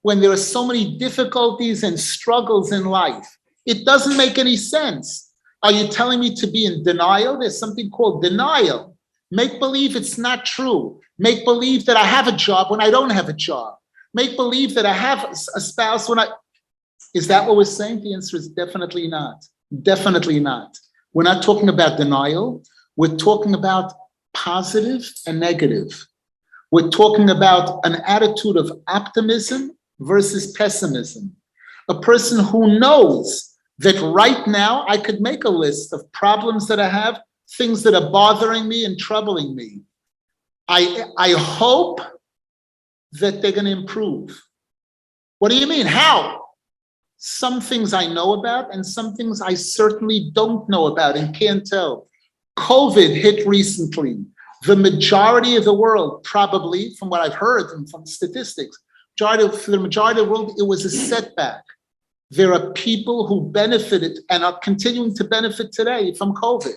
when there are so many difficulties and struggles in life? It doesn't make any sense. Are you telling me to be in denial? There's something called denial. Make believe it's not true. Make believe that I have a job when I don't have a job. Make believe that I have a spouse when I... Is that what we're saying? The answer is definitely not. Definitely not. We're not talking about denial. We're talking about positive and negative. We're talking about an attitude of optimism versus pessimism. A person who knows that right now I could make a list of problems that I have, things that are bothering me and troubling me. I hope that they're going to improve. What do you mean? How? Some things I know about and some things I certainly don't know about and can't tell. COVID hit recently. The majority of the world, probably, from what I've heard and from statistics, for the majority of the world, it was a setback. There are people who benefited and are continuing to benefit today from COVID.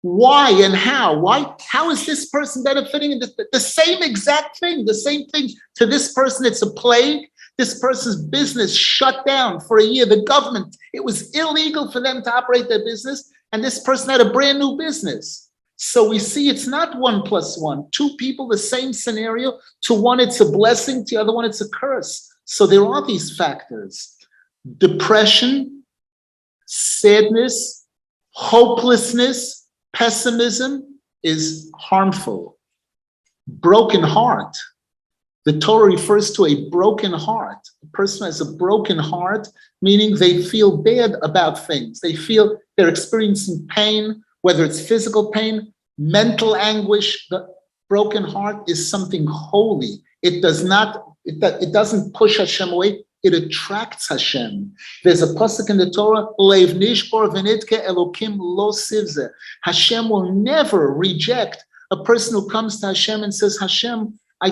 Why and how? Why? How is this person benefiting? The same exact thing, the same thing. To this person, it's a plague. This person's business shut down for a year. The government, it was illegal for them to operate their business, and this person had a brand new business. So we see it's not 1 + 1. 2 people, the same scenario. To one, it's a blessing. To the other one, it's a curse. So there are these factors. Depression, sadness, hopelessness, pessimism is harmful. Broken heart. The Torah refers to a broken heart. A person has a broken heart, meaning they feel bad about things. They feel they're experiencing pain, whether it's physical pain, mental anguish. The broken heart is something holy. It doesn't push Hashem away. It attracts Hashem. There's a pasuk in the Torah, Leiv nishbor v'nitke Elokim lo sivze. Hashem will never reject a person who comes to Hashem and says, Hashem, I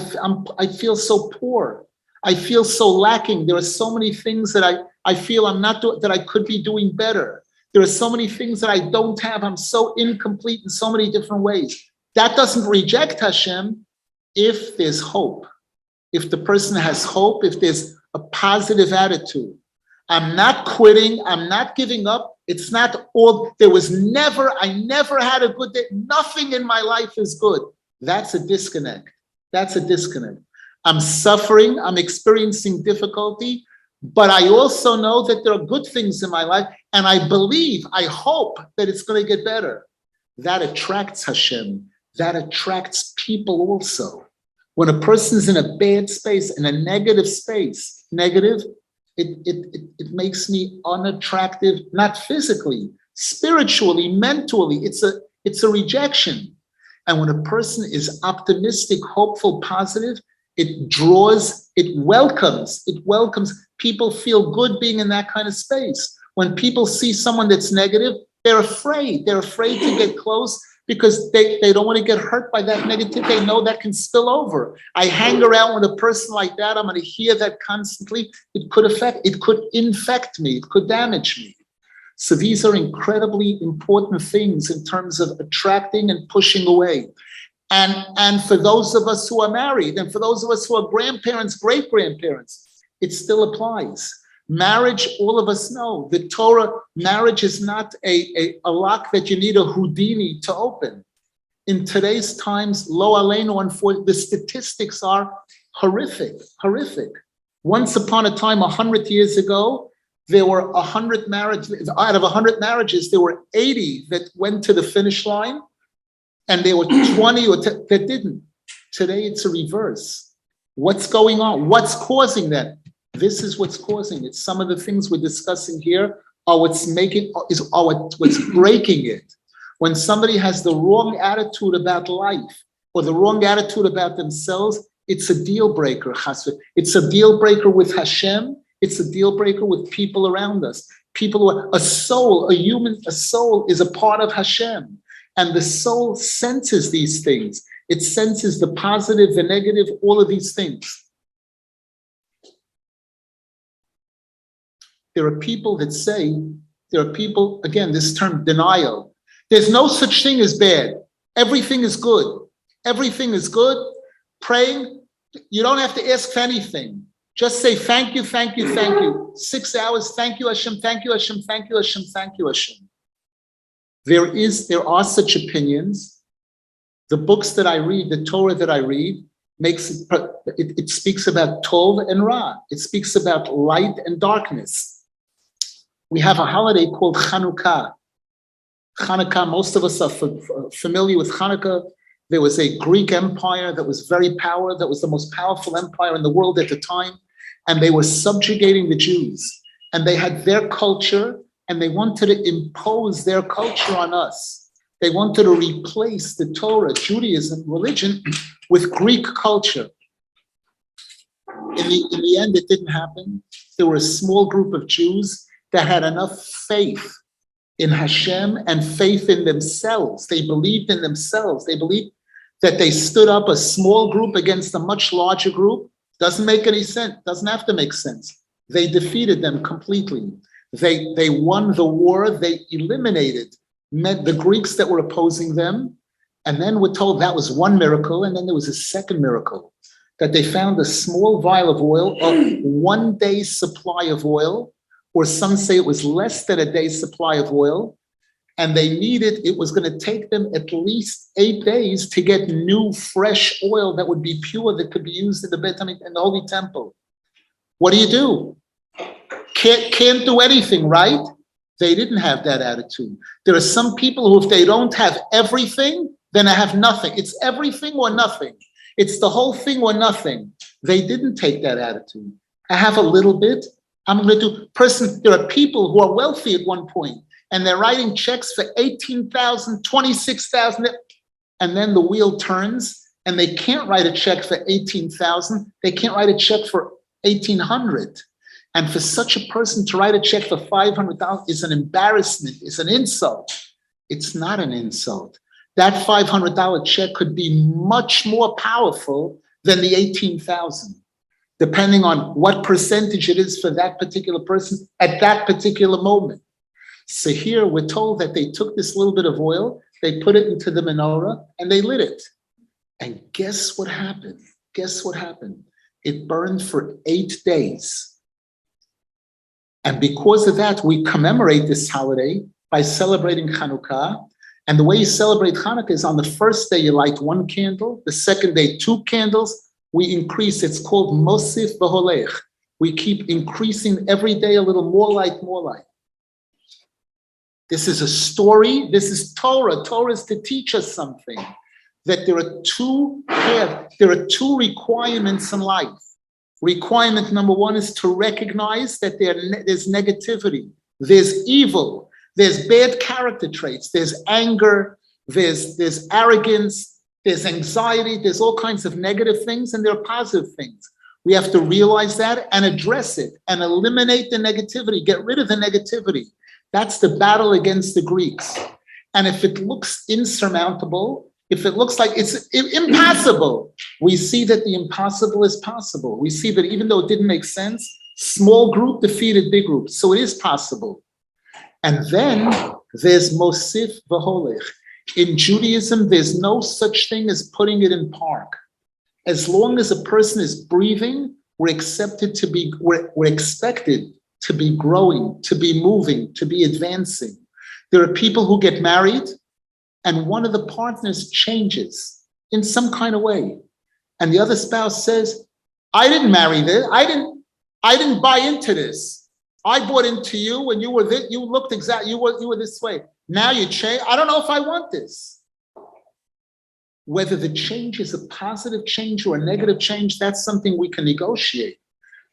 feel so poor. I feel so lacking. There are so many things that I feel I'm not doing, that I could be doing better. There are so many things that I don't have. I'm so incomplete in so many different ways. That doesn't reject Hashem if there's hope. If the person has hope, if there's a positive attitude. I'm not quitting. I'm not giving up. It's not all, I never had a good day. Nothing in my life is good. That's a disconnect. That's a disconnect. I'm suffering. I'm experiencing difficulty, but I also know that there are good things in my life, and I believe, I hope that it's going to get better. That attracts Hashem. That attracts people also. When a person's in a bad space, in a negative space, it makes me unattractive, not physically, spiritually, mentally. It's a rejection. And when a person is optimistic, hopeful, positive, it welcomes. People feel good being in that kind of space. When people see someone that's negative, they're afraid. They're afraid to get close because they don't want to get hurt by that negativity. They know that can spill over. I hang around with a person like that. I'm going to hear that constantly. It could infect me. It could damage me. So these are incredibly important things in terms of attracting and pushing away. And for those of us who are married, and for those of us who are grandparents, great-grandparents, it still applies. Marriage, all of us know, the Torah, marriage is not a lock that you need a Houdini to open. In today's times, lo aleinu, unfortunately, the statistics are horrific. Once upon a time, 100 years ago, there were 100 marriages. Out of 100 marriages, there were 80 that went to the finish line, and there were 20 that didn't. Today, it's a reverse. What's going on? What's causing that? This is what's causing it. Some of the things we're discussing here are what's breaking it. When somebody has the wrong attitude about life or the wrong attitude about themselves, it's a deal breaker. It's a deal breaker with Hashem. It's a deal breaker with people around us. A soul is a part of Hashem. And the soul senses these things. It senses the positive, the negative, all of these things. There are people that say, again, this term denial. There's no such thing as bad. Everything is good. Everything is good. Praying, you don't have to ask for anything. Just say thank you, thank you, thank you. 6 hours, thank you, Hashem, thank you, Hashem, thank you, Hashem, thank you, Hashem. There are such opinions. The books that I read, the Torah that I read, it speaks about Tov and Ra. It speaks about light and darkness. We have a holiday called Chanukah. Chanukah, most of us are familiar with Chanukah. There was a Greek empire that was very powerful, that was the most powerful empire in the world at the time, and they were subjugating the Jews. And they had their culture, and they wanted to impose their culture on us. They wanted to replace the Torah, Judaism, religion with Greek culture. In the end, it didn't happen. There were a small group of Jews that had enough faith in Hashem and faith in themselves. They believed in themselves. They believed that they stood up a small group against a much larger group. Doesn't make any sense. Doesn't have to make sense. They defeated them completely. They won the war. They eliminated the Greeks that were opposing them. And then we're told that was one miracle. And then there was a second miracle, that they found a small vial of oil, a 1 day's supply of oil, or some say it was less than a day's supply of oil. And it was going to take them at least 8 days to get new, fresh oil that would be pure, that could be used in the Beit HaMikdash, in the Holy Temple. What do? Can't do anything, right? They didn't have that attitude. There are some people who, if they don't have everything, then they have nothing. It's everything or nothing. It's the whole thing or nothing. They didn't take that attitude. I have a little bit. I'm going to do. There are people who are wealthy at one point, and they're writing checks for 18,000, 26,000, and then the wheel turns, and they can't write a check for 18,000. They can't write a check for 1,800. And for such a person to write a check for 500,000 is an embarrassment, is an insult. It's not an insult. That $500 check could be much more powerful than the 18,000, depending on what percentage it is for that particular person at that particular moment. So here we're told that they took this little bit of oil, they put it into the menorah, and they lit it. And guess what happened? It burned for 8 days. And because of that, we commemorate this holiday by celebrating Chanukah. And the way you celebrate Chanukah is on the first day, you light 1 candle. The second day, 2 candles. We increase. It's called Mosif V'Holech. We keep increasing every day a little more light, more light. This is a story. This is Torah. Torah is to teach us something. That there are two requirements in life. Requirement number 1 is to recognize that there's negativity, there's evil, there's bad character traits, there's anger, there's arrogance, there's anxiety, there's all kinds of negative things, and there are positive things. We have to realize that and address it and eliminate the negativity, get rid of the negativity. That's the battle against the Greeks. And if it looks insurmountable, if it looks like it's impossible, we see that the impossible is possible. We see that even though it didn't make sense, small group defeated big group. So it is possible. And then there's Mosif V'Holech. In Judaism, there's no such thing as putting it in park. As long as a person is breathing, we're expected to be growing, to be moving, to be advancing. There are people who get married, and one of the partners changes in some kind of way. And the other spouse says, I didn't marry this. I didn't buy into this. I bought into you when you were this, you looked exactly, you were this way. Now you change. I don't know if I want this. Whether the change is a positive change or a negative change, that's something we can negotiate.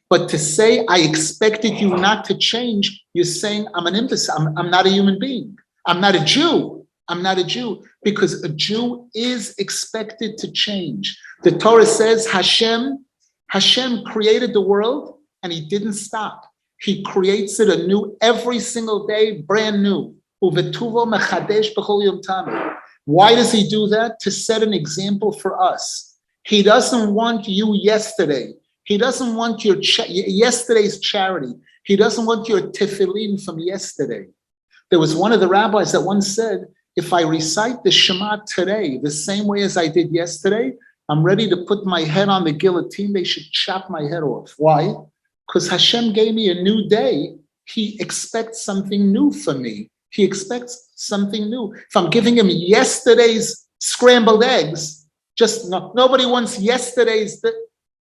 But to say, I expected you not to change, you're saying, I'm an imbecile. I'm not a human being. I'm not a Jew. I'm not a Jew, because a Jew is expected to change. The Torah says Hashem created the world and he didn't stop. He creates it anew every single day, brand new. Why does he do that? To set an example for us. He doesn't want you yesterday. He doesn't want your yesterday's charity. He doesn't want your tefillin from yesterday. There was one of the rabbis that once said, if I recite the Shema today the same way as I did yesterday, I'm ready to put my head on the guillotine. They should chop my head off. Why? Because Hashem gave me a new day. He expects something new from me. He expects something new. If I'm giving him yesterday's scrambled eggs, nobody wants yesterday's.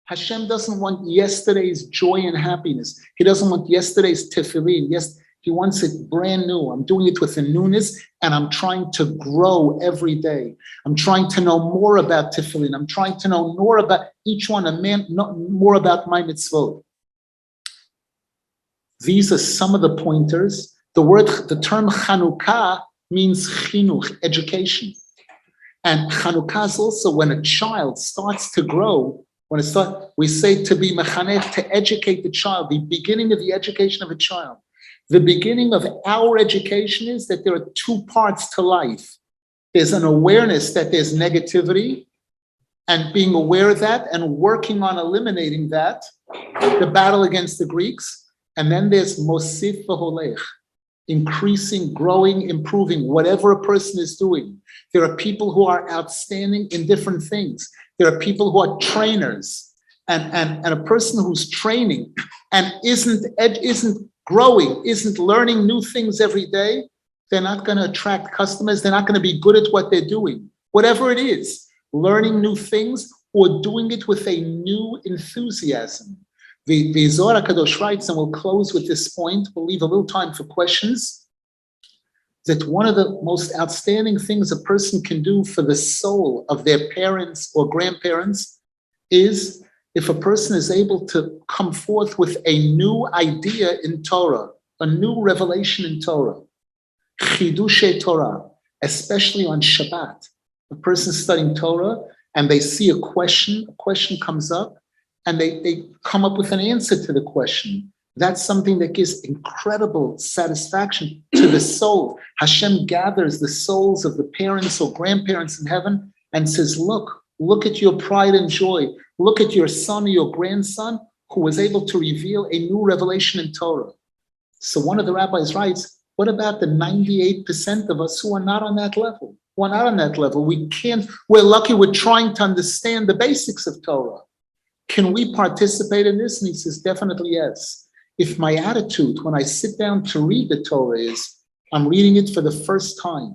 Hashem doesn't want yesterday's joy and happiness. He doesn't want yesterday's tefillin. Yes, he wants it brand new. I'm doing it with a newness, and I'm trying to grow every day. I'm trying to know more about tefillin. I'm trying to know more about each one, more about my mitzvot. These are some of the pointers. The term Chanukah means chinuch, education. And Chanukah is also when a child starts to grow. We say to be mechanech, to educate the child, the beginning of the education of a child. The beginning of our education is that there are two parts to life. There's an awareness that there's negativity, and being aware of that and working on eliminating that, the battle against the Greeks. And then there's mosif v'holech, increasing, growing, improving, whatever a person is doing. There are people who are outstanding in different things. There are people who are trainers, and a person who's training and isn't growing, isn't learning new things every day, they're not going to attract customers. They're not going to be good at what they're doing. Whatever it is, learning new things or doing it with a new enthusiasm. The Zohar HaKadosh writes, and we'll close with this point, we'll leave a little time for questions, that one of the most outstanding things a person can do for the soul of their parents or grandparents is if a person is able to come forth with a new idea in Torah, a new revelation in Torah, Chidushe Torah, especially on Shabbat. A person studying Torah and they see a question comes up, and they come up with an answer to the question. That's something that gives incredible satisfaction to the soul. Hashem gathers the souls of the parents or grandparents in heaven and says, look at your pride and joy. Look at your son or your grandson who was able to reveal a new revelation in Torah. So one of the rabbis writes, what about the 98% of us who are not on that level? We're not on that level. We're lucky we're trying to understand the basics of Torah. Can we participate in this? And he says, definitely yes. If my attitude when I sit down to read the Torah is, I'm reading it for the first time.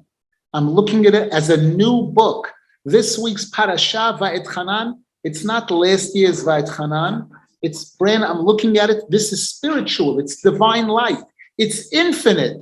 I'm looking at it as a new book. This week's parasha, Va'et it's not last year's Va'et It's brand, I'm looking at it. This is spiritual. It's divine light. It's infinite.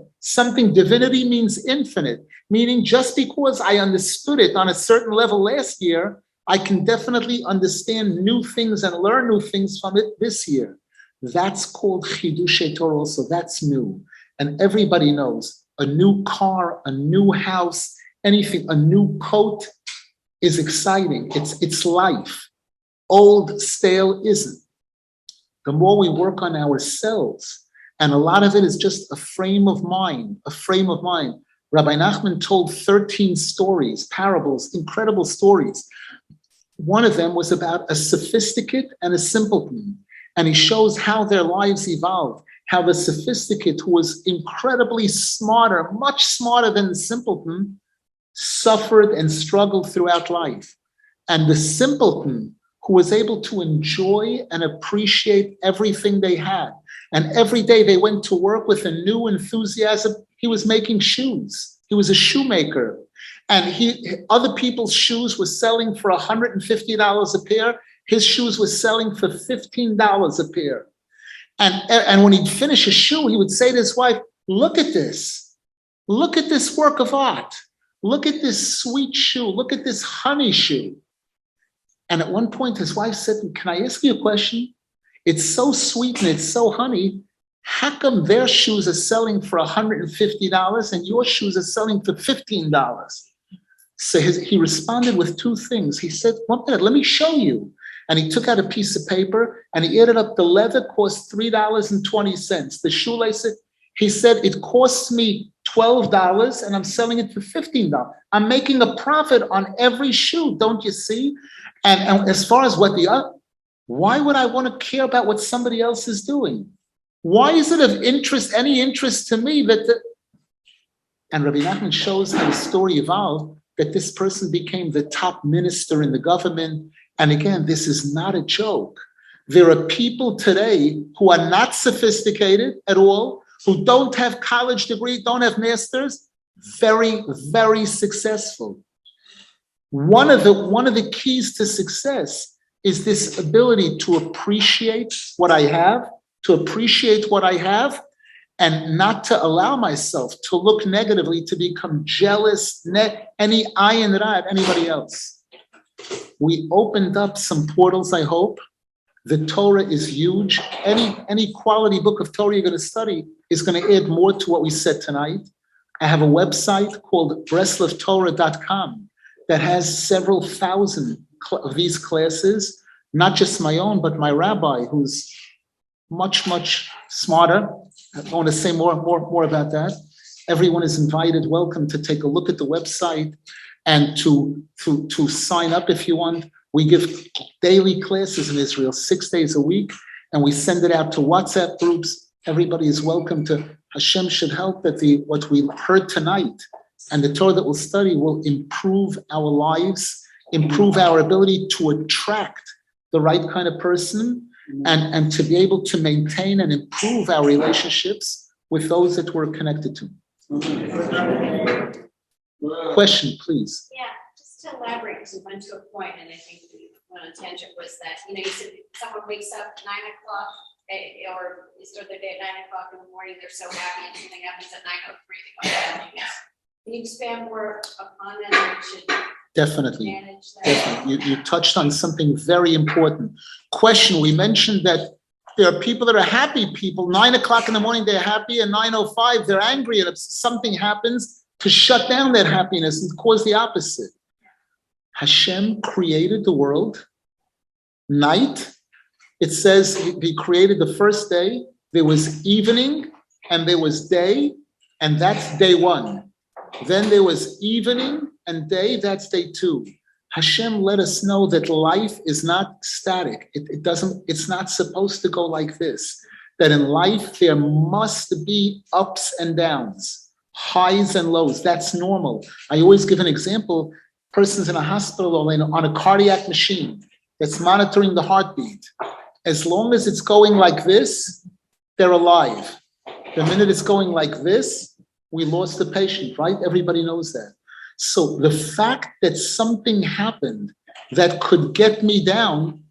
Divinity means infinite, meaning just because I understood it on a certain level last year, I can definitely understand new things and learn new things from it this year. That's called Chidushe Torah also. That's new. And everybody knows a new car, a new house, anything, a new coat is exciting. It's life. Old, stale isn't. The more we work on ourselves, and a lot of it is just a frame of mind. Rabbi Nachman told 13 stories, parables, incredible stories. One of them was about a sophisticate and a simpleton. And he shows how their lives evolved, how the sophisticate, who was incredibly smarter, much smarter than the simpleton, suffered and struggled throughout life. And the simpleton, who was able to enjoy and appreciate everything they had. And every day they went to work with a new enthusiasm. He was making shoes. He was a shoemaker. And other people's shoes were selling for $150 a pair. His shoes were selling for $15 a pair. And when he'd finish a shoe, he would say to his wife, look at this. Look at this work of art. Look at this sweet shoe. Look at this honey shoe. And at one point, his wife said, can I ask you a question? It's so sweet and it's so honey. How come their shoes are selling for $150 and your shoes are selling for $15? So he responded with two things. He said, 1 minute, let me show you. And he took out a piece of paper and he added up the leather cost $3.20. The shoelace, he said, it costs me $12 and I'm selling it for $15. I'm making a profit on every shoe, don't you see? And as far as why would I want to care about what somebody else is doing? Why is it of interest, any interest to me and Rabbi Nachman shows in the story evolved that this person became the top minister in the government. And again, this is not a joke. There are people today who are not sophisticated at all, who don't have college degree, don't have masters, very, very successful. One of the keys to success is this ability to appreciate what I have, and not to allow myself to look negatively, to become jealous, any ayin ra at anybody else. We opened up some portals, I hope. The Torah is huge. Any quality book of Torah you're going to study is going to add more to what we said tonight. I have a website called breslovtorah.com that has several thousand of these classes, not just my own, but my rabbi, who's much, much smarter. I don't want to say more about that. Everyone is invited, welcome to take a look at the website and to sign up if you want. We give daily classes in Israel, 6 days a week, and we send it out to WhatsApp groups. Everybody is welcome to. Hashem should help that what we heard tonight and the Torah that we'll study will improve our lives, improve our ability to attract the right kind of person, and to be able to maintain and improve our relationships with those that we're connected to. Question, please. Yeah, just to elaborate, because we went to a point, and I think we went on a tangent, was that, you said someone wakes up at 9 o'clock, or they start their day at 9 o'clock in the morning, they're so happy, and something happens at 9:03, they go down. Can you expand more upon that? We should Definitely. manage that. Definitely. You touched on something very important. Question, we mentioned that there are people that are happy people. 9 o'clock in the morning, they're happy, and 9:05, they're angry, and if something happens, to shut down that happiness and cause the opposite. Hashem created the world. Night, it says he created the first day. There was evening and there was day, and that's day one. Then there was evening and day, that's day two. Hashem let us know that life is not static. It's not supposed to go like this. That in life there must be ups and downs, highs and lows. That's normal. I always give an example. Person's in a hospital or on a cardiac machine that's monitoring the heartbeat. As long as it's going like this, they're alive. The minute it's going like this, we lost the patient, right? Everybody knows that. So the fact that something happened that could get me down,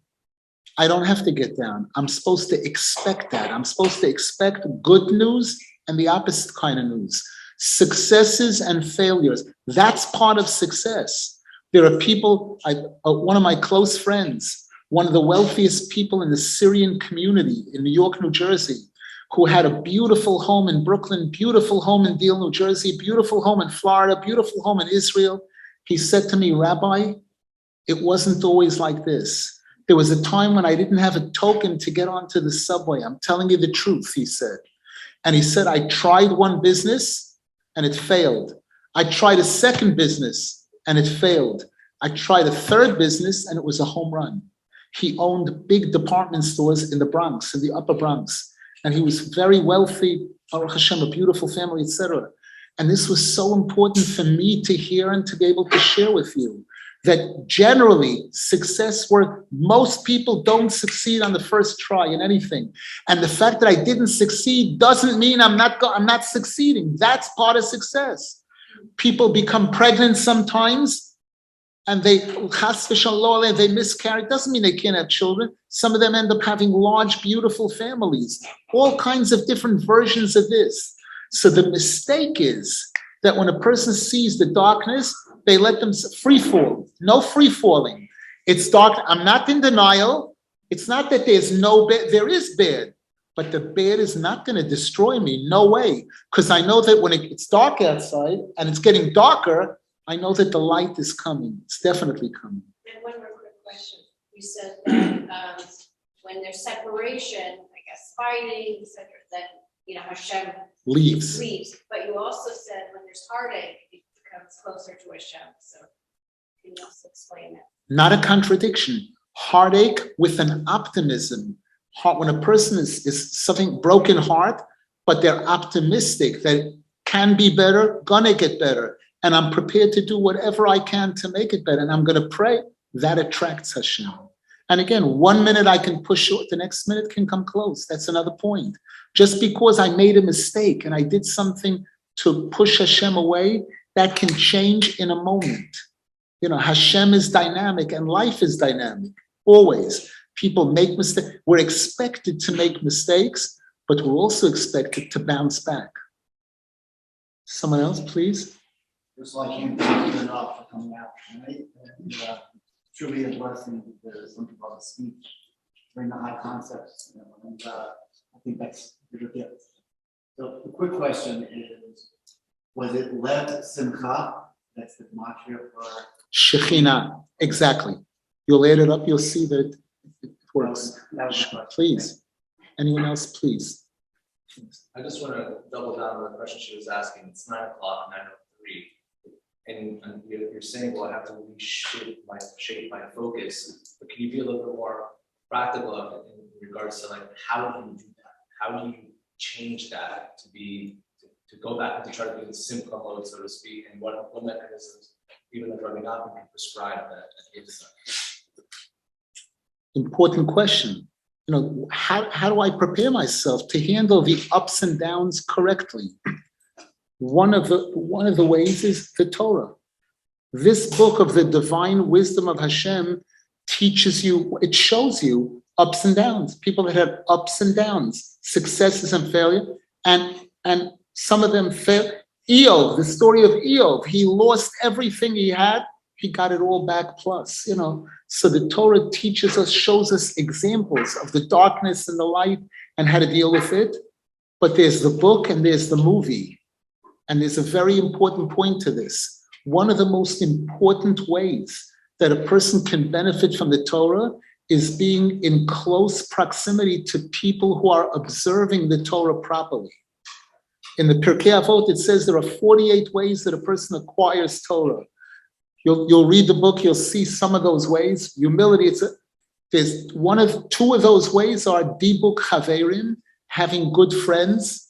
I don't have to get down. I'm supposed to expect that. I'm supposed to expect good news and the opposite kind of news. Successes and failures. That's part of success. There are people, one of my close friends, one of the wealthiest people in the Syrian community in New York, New Jersey, who had a beautiful home in Brooklyn, beautiful home in Deal, New Jersey, beautiful home in Florida, beautiful home in Israel. He said to me, Rabbi, it wasn't always like this. There was a time when I didn't have a token to get onto the subway. I'm telling you the truth, he said. And he said, I tried one business and it failed. I tried a second business and it failed. I tried a third business and it was a home run. He owned big department stores in the Bronx, in the Upper Bronx. And he was very wealthy, Baruch Hashem, a beautiful family, etc. And this was so important for me to hear and to be able to share with you that generally success where most people don't succeed on the first try in anything. And the fact that I didn't succeed doesn't mean I'm not succeeding. That's part of success. People become pregnant sometimes and they miscarry. It doesn't mean they can't have children. Some of them end up having large, beautiful families, all kinds of different versions of this. So the mistake is that when a person sees the darkness, they let them free fall. No free falling. It's dark. I'm not in denial. It's not that there's no bad. There is bad, but the bad is not going to destroy me. No way. Because I know that when it's dark outside and it's getting darker, I know that the light is coming. It's definitely coming. And one more quick question. You said that when there's separation, I guess fighting, etc., then Hashem leaves. But you also said when there's heartache, it becomes closer to Hashem. So can you also explain that? Not a contradiction. Heartache with an optimism heart, when a person is something broken heart, but they're optimistic that it can be better, gonna get better, and I'm prepared to do whatever I can to make it better, and I'm gonna pray, that attracts Hashem. And again, 1 minute I can push it, the next minute can come close. That's another point. Just because I made a mistake and I did something to push Hashem away, that can change in a moment. Hashem is dynamic and life is dynamic, always. People make mistakes. We're expected to make mistakes, but we're also expected to bounce back. Someone else, please. Just like you, thank you enough for coming out tonight. And, truly a blessing to something about the speech, bring the high concepts, and I think that's your gift. So the quick question is, was it Lev Simcha? That's the gematria for Shekhinah, exactly. You'll add it up, you'll see that it works. that was my question. Please. Anyone else, please? I just want to double down on the question she was asking. It's 9 o'clock, 9:03. And you're saying, well, I have to reshape my focus. But can you be a little bit more practical in regards to how do you do that? How do you change that to go back and to try to be in simcha mode, so to speak, and what mechanisms even the Rav Nasan can prescribe that gives them? Important question. How do I prepare myself to handle the ups and downs correctly? One of the ways is the Torah. This book of the divine wisdom of Hashem teaches you, it shows you ups and downs. People that have ups and downs, successes and failure, and some of them fail. Eov, the story of Eov, he lost everything he had, he got it all back plus, So the Torah teaches us, shows us examples of the darkness and the light and how to deal with it. But there's the book and there's the movie. And there's a very important point to this. One of the most important ways that a person can benefit from the Torah is being in close proximity to people who are observing the Torah properly. In the Pirkei Avot, it says there are 48 ways that a person acquires Torah. You'll read the book, you'll see some of those ways. Humility, there's two of those ways are dibuk chaverim, having good friends.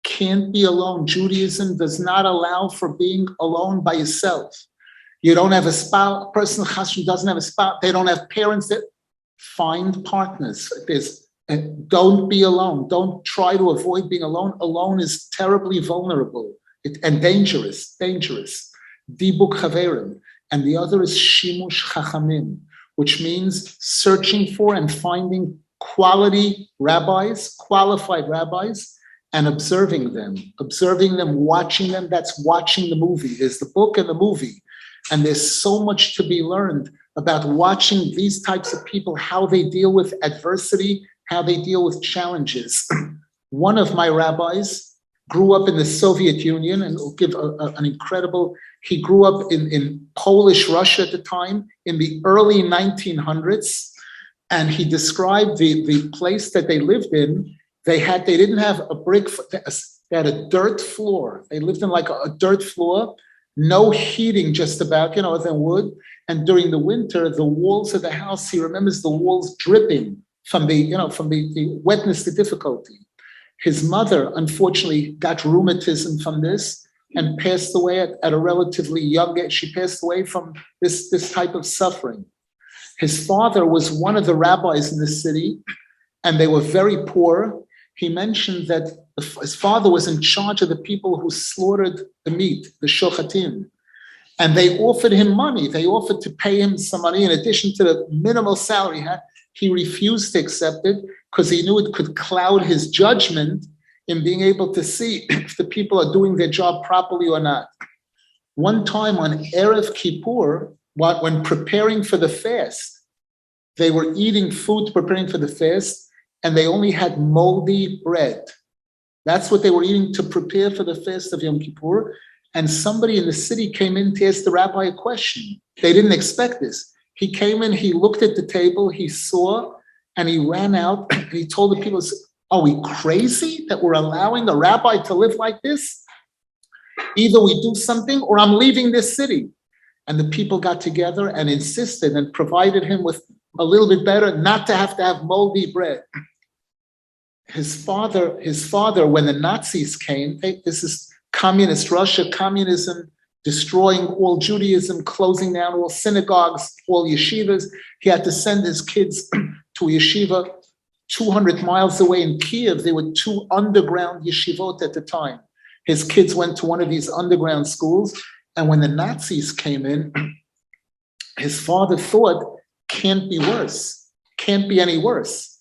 Can't be alone. Judaism does not allow for being alone by yourself. You don't have a spouse, a person doesn't have a spouse, they don't have parents. That find partners. Don't be alone. Don't try to avoid being alone. Alone is terribly vulnerable and dangerous. Dibuk chaverim. And the other is shimush chachamim, which means searching for and finding qualified rabbis, and observing them, watching them. That's watching the movie. There's the book and the movie. And there's so much to be learned about watching these types of people, how they deal with adversity, how they deal with challenges. One of my rabbis grew up in the Soviet Union, and will give an incredible, he grew up in Polish Russia at the time, in the early 1900s. And he described the place that they lived in. They didn't have a brick, they had a dirt floor. They lived in like a dirt floor, no heating just about, than wood. And during the winter, the walls of the house, he remembers the walls dripping from the wetness, the difficulty. His mother, unfortunately, got rheumatism from this and passed away at a relatively young age. She passed away from this type of suffering. His father was one of the rabbis in the city, and they were very poor. He mentioned that his father was in charge of the people who slaughtered the meat, the shochatim. And they offered him money. They offered to pay him some money in addition to the minimal salary he had. He refused to accept it because he knew it could cloud his judgment in being able to see if the people are doing their job properly or not. One time on Erev Kippur, when preparing for the fast, they were eating food preparing for the fast, and they only had moldy bread. That's what they were eating to prepare for the fast of Yom Kippur. And somebody in the city came in to ask the rabbi a question. They didn't expect this. He came in, he looked at the table, he saw, and he ran out, and he told the people, are we crazy that we're allowing a rabbi to live like this? Either we do something or I'm leaving this city. And the people got together and insisted and provided him with a little bit better, not to have moldy bread. His father, when the Nazis came, this is communist Russia, communism, destroying all Judaism, closing down all synagogues, all yeshivas. He had to send his kids to a yeshiva 200 miles away in Kiev. There were 2 underground yeshivot at the time. His kids went to one of these underground schools. And when the Nazis came in, his father thought, can't be worse, can't be any worse.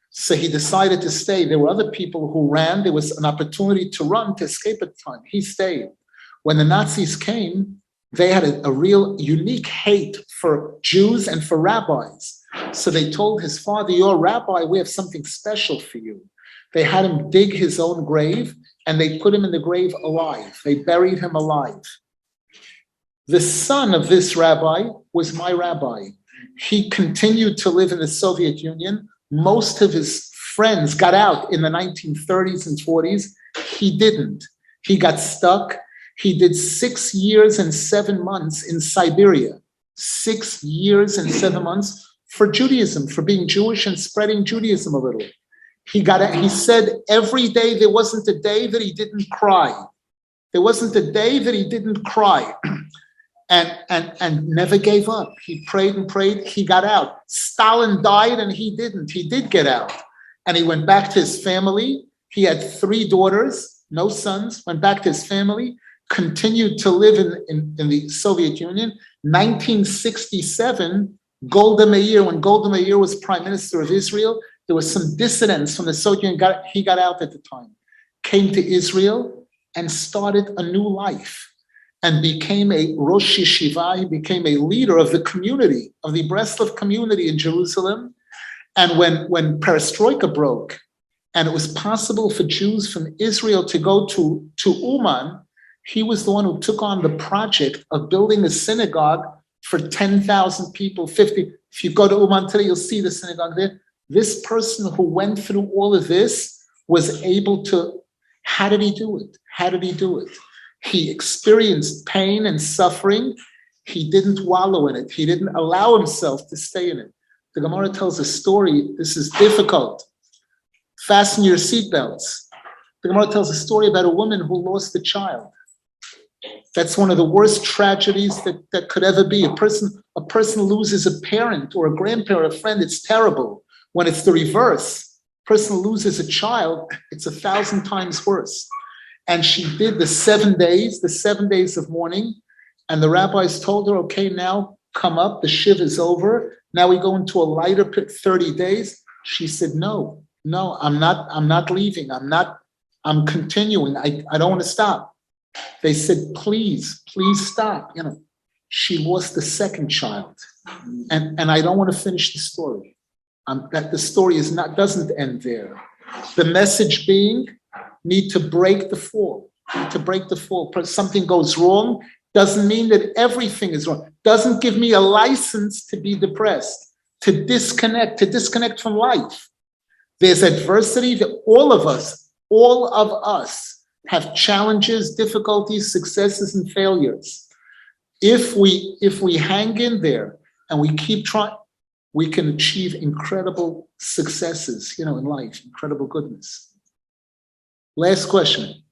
So he decided to stay. There were other people who ran. There was an opportunity to run, to escape at the time. He stayed. When the Nazis came, they had a real unique hate for Jews and for rabbis. So they told his father, you're a rabbi, we have something special for you. They had him dig his own grave, and they put him in the grave alive. They buried him alive. The son of this rabbi was my rabbi. He continued to live in the Soviet Union. Most of his friends got out in the 1930s and 40s. He didn't. He got stuck. He did 6 years and 7 months in Siberia. 6 years and 7 months for Judaism, for being Jewish and spreading Judaism a little. He said every day, there wasn't a day that he didn't cry. There wasn't a day that he didn't cry. And never gave up. He prayed and prayed. He got out. Stalin died and he didn't. He did get out. And he went back to his family. He had 3 daughters, no sons, went back to his family, continued to live in the Soviet Union. 1967, Golda Meir, when Golda Meir was prime minister of Israel, there was some dissidents from the Soviet Union. He got out at the time, came to Israel and started a new life, and became a Rosh Yeshiva. He became a leader of the community, of the Breslov community in Jerusalem. And when Perestroika broke, and it was possible for Jews from Israel to go to Uman, he was the one who took on the project of building a synagogue for 10,000 people, 50. If you go to Uman today, you'll see the synagogue there. This person who went through all of this was able to, how did he do it? How did he do it? He experienced pain and suffering. He didn't wallow in it. He didn't allow himself to stay in it. The Gemara tells a story. This is difficult. Fasten your seatbelts. The Gemara tells a story about a woman who lost a child. That's one of the worst tragedies that could ever be. A person loses a parent or a grandparent, a friend. It's terrible. When it's the reverse, a person loses a child, it's 1,000 times worse. And she did the 7 days of mourning. And the rabbis told her, okay, now come up, the shiv is over. Now we go into a lighter pit, 30 days. She said, no, I'm not leaving. I'm continuing. I don't want to stop. They said, please stop. She lost the second child. And I don't want to finish the story. That the story doesn't end there. The message being, need to break the fall. Something goes wrong doesn't mean that everything is wrong. Doesn't give me a license to be depressed, to disconnect from life. There's adversity that all of us have challenges, difficulties, successes, and failures. If we hang in there and we keep trying, we can achieve incredible successes, in life, incredible goodness. Last question.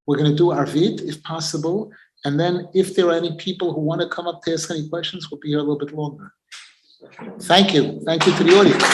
We're going to do Arvit, if possible. And then if there are any people who want to come up to ask any questions, we'll be here a little bit longer. Thank you. Thank you to the audience.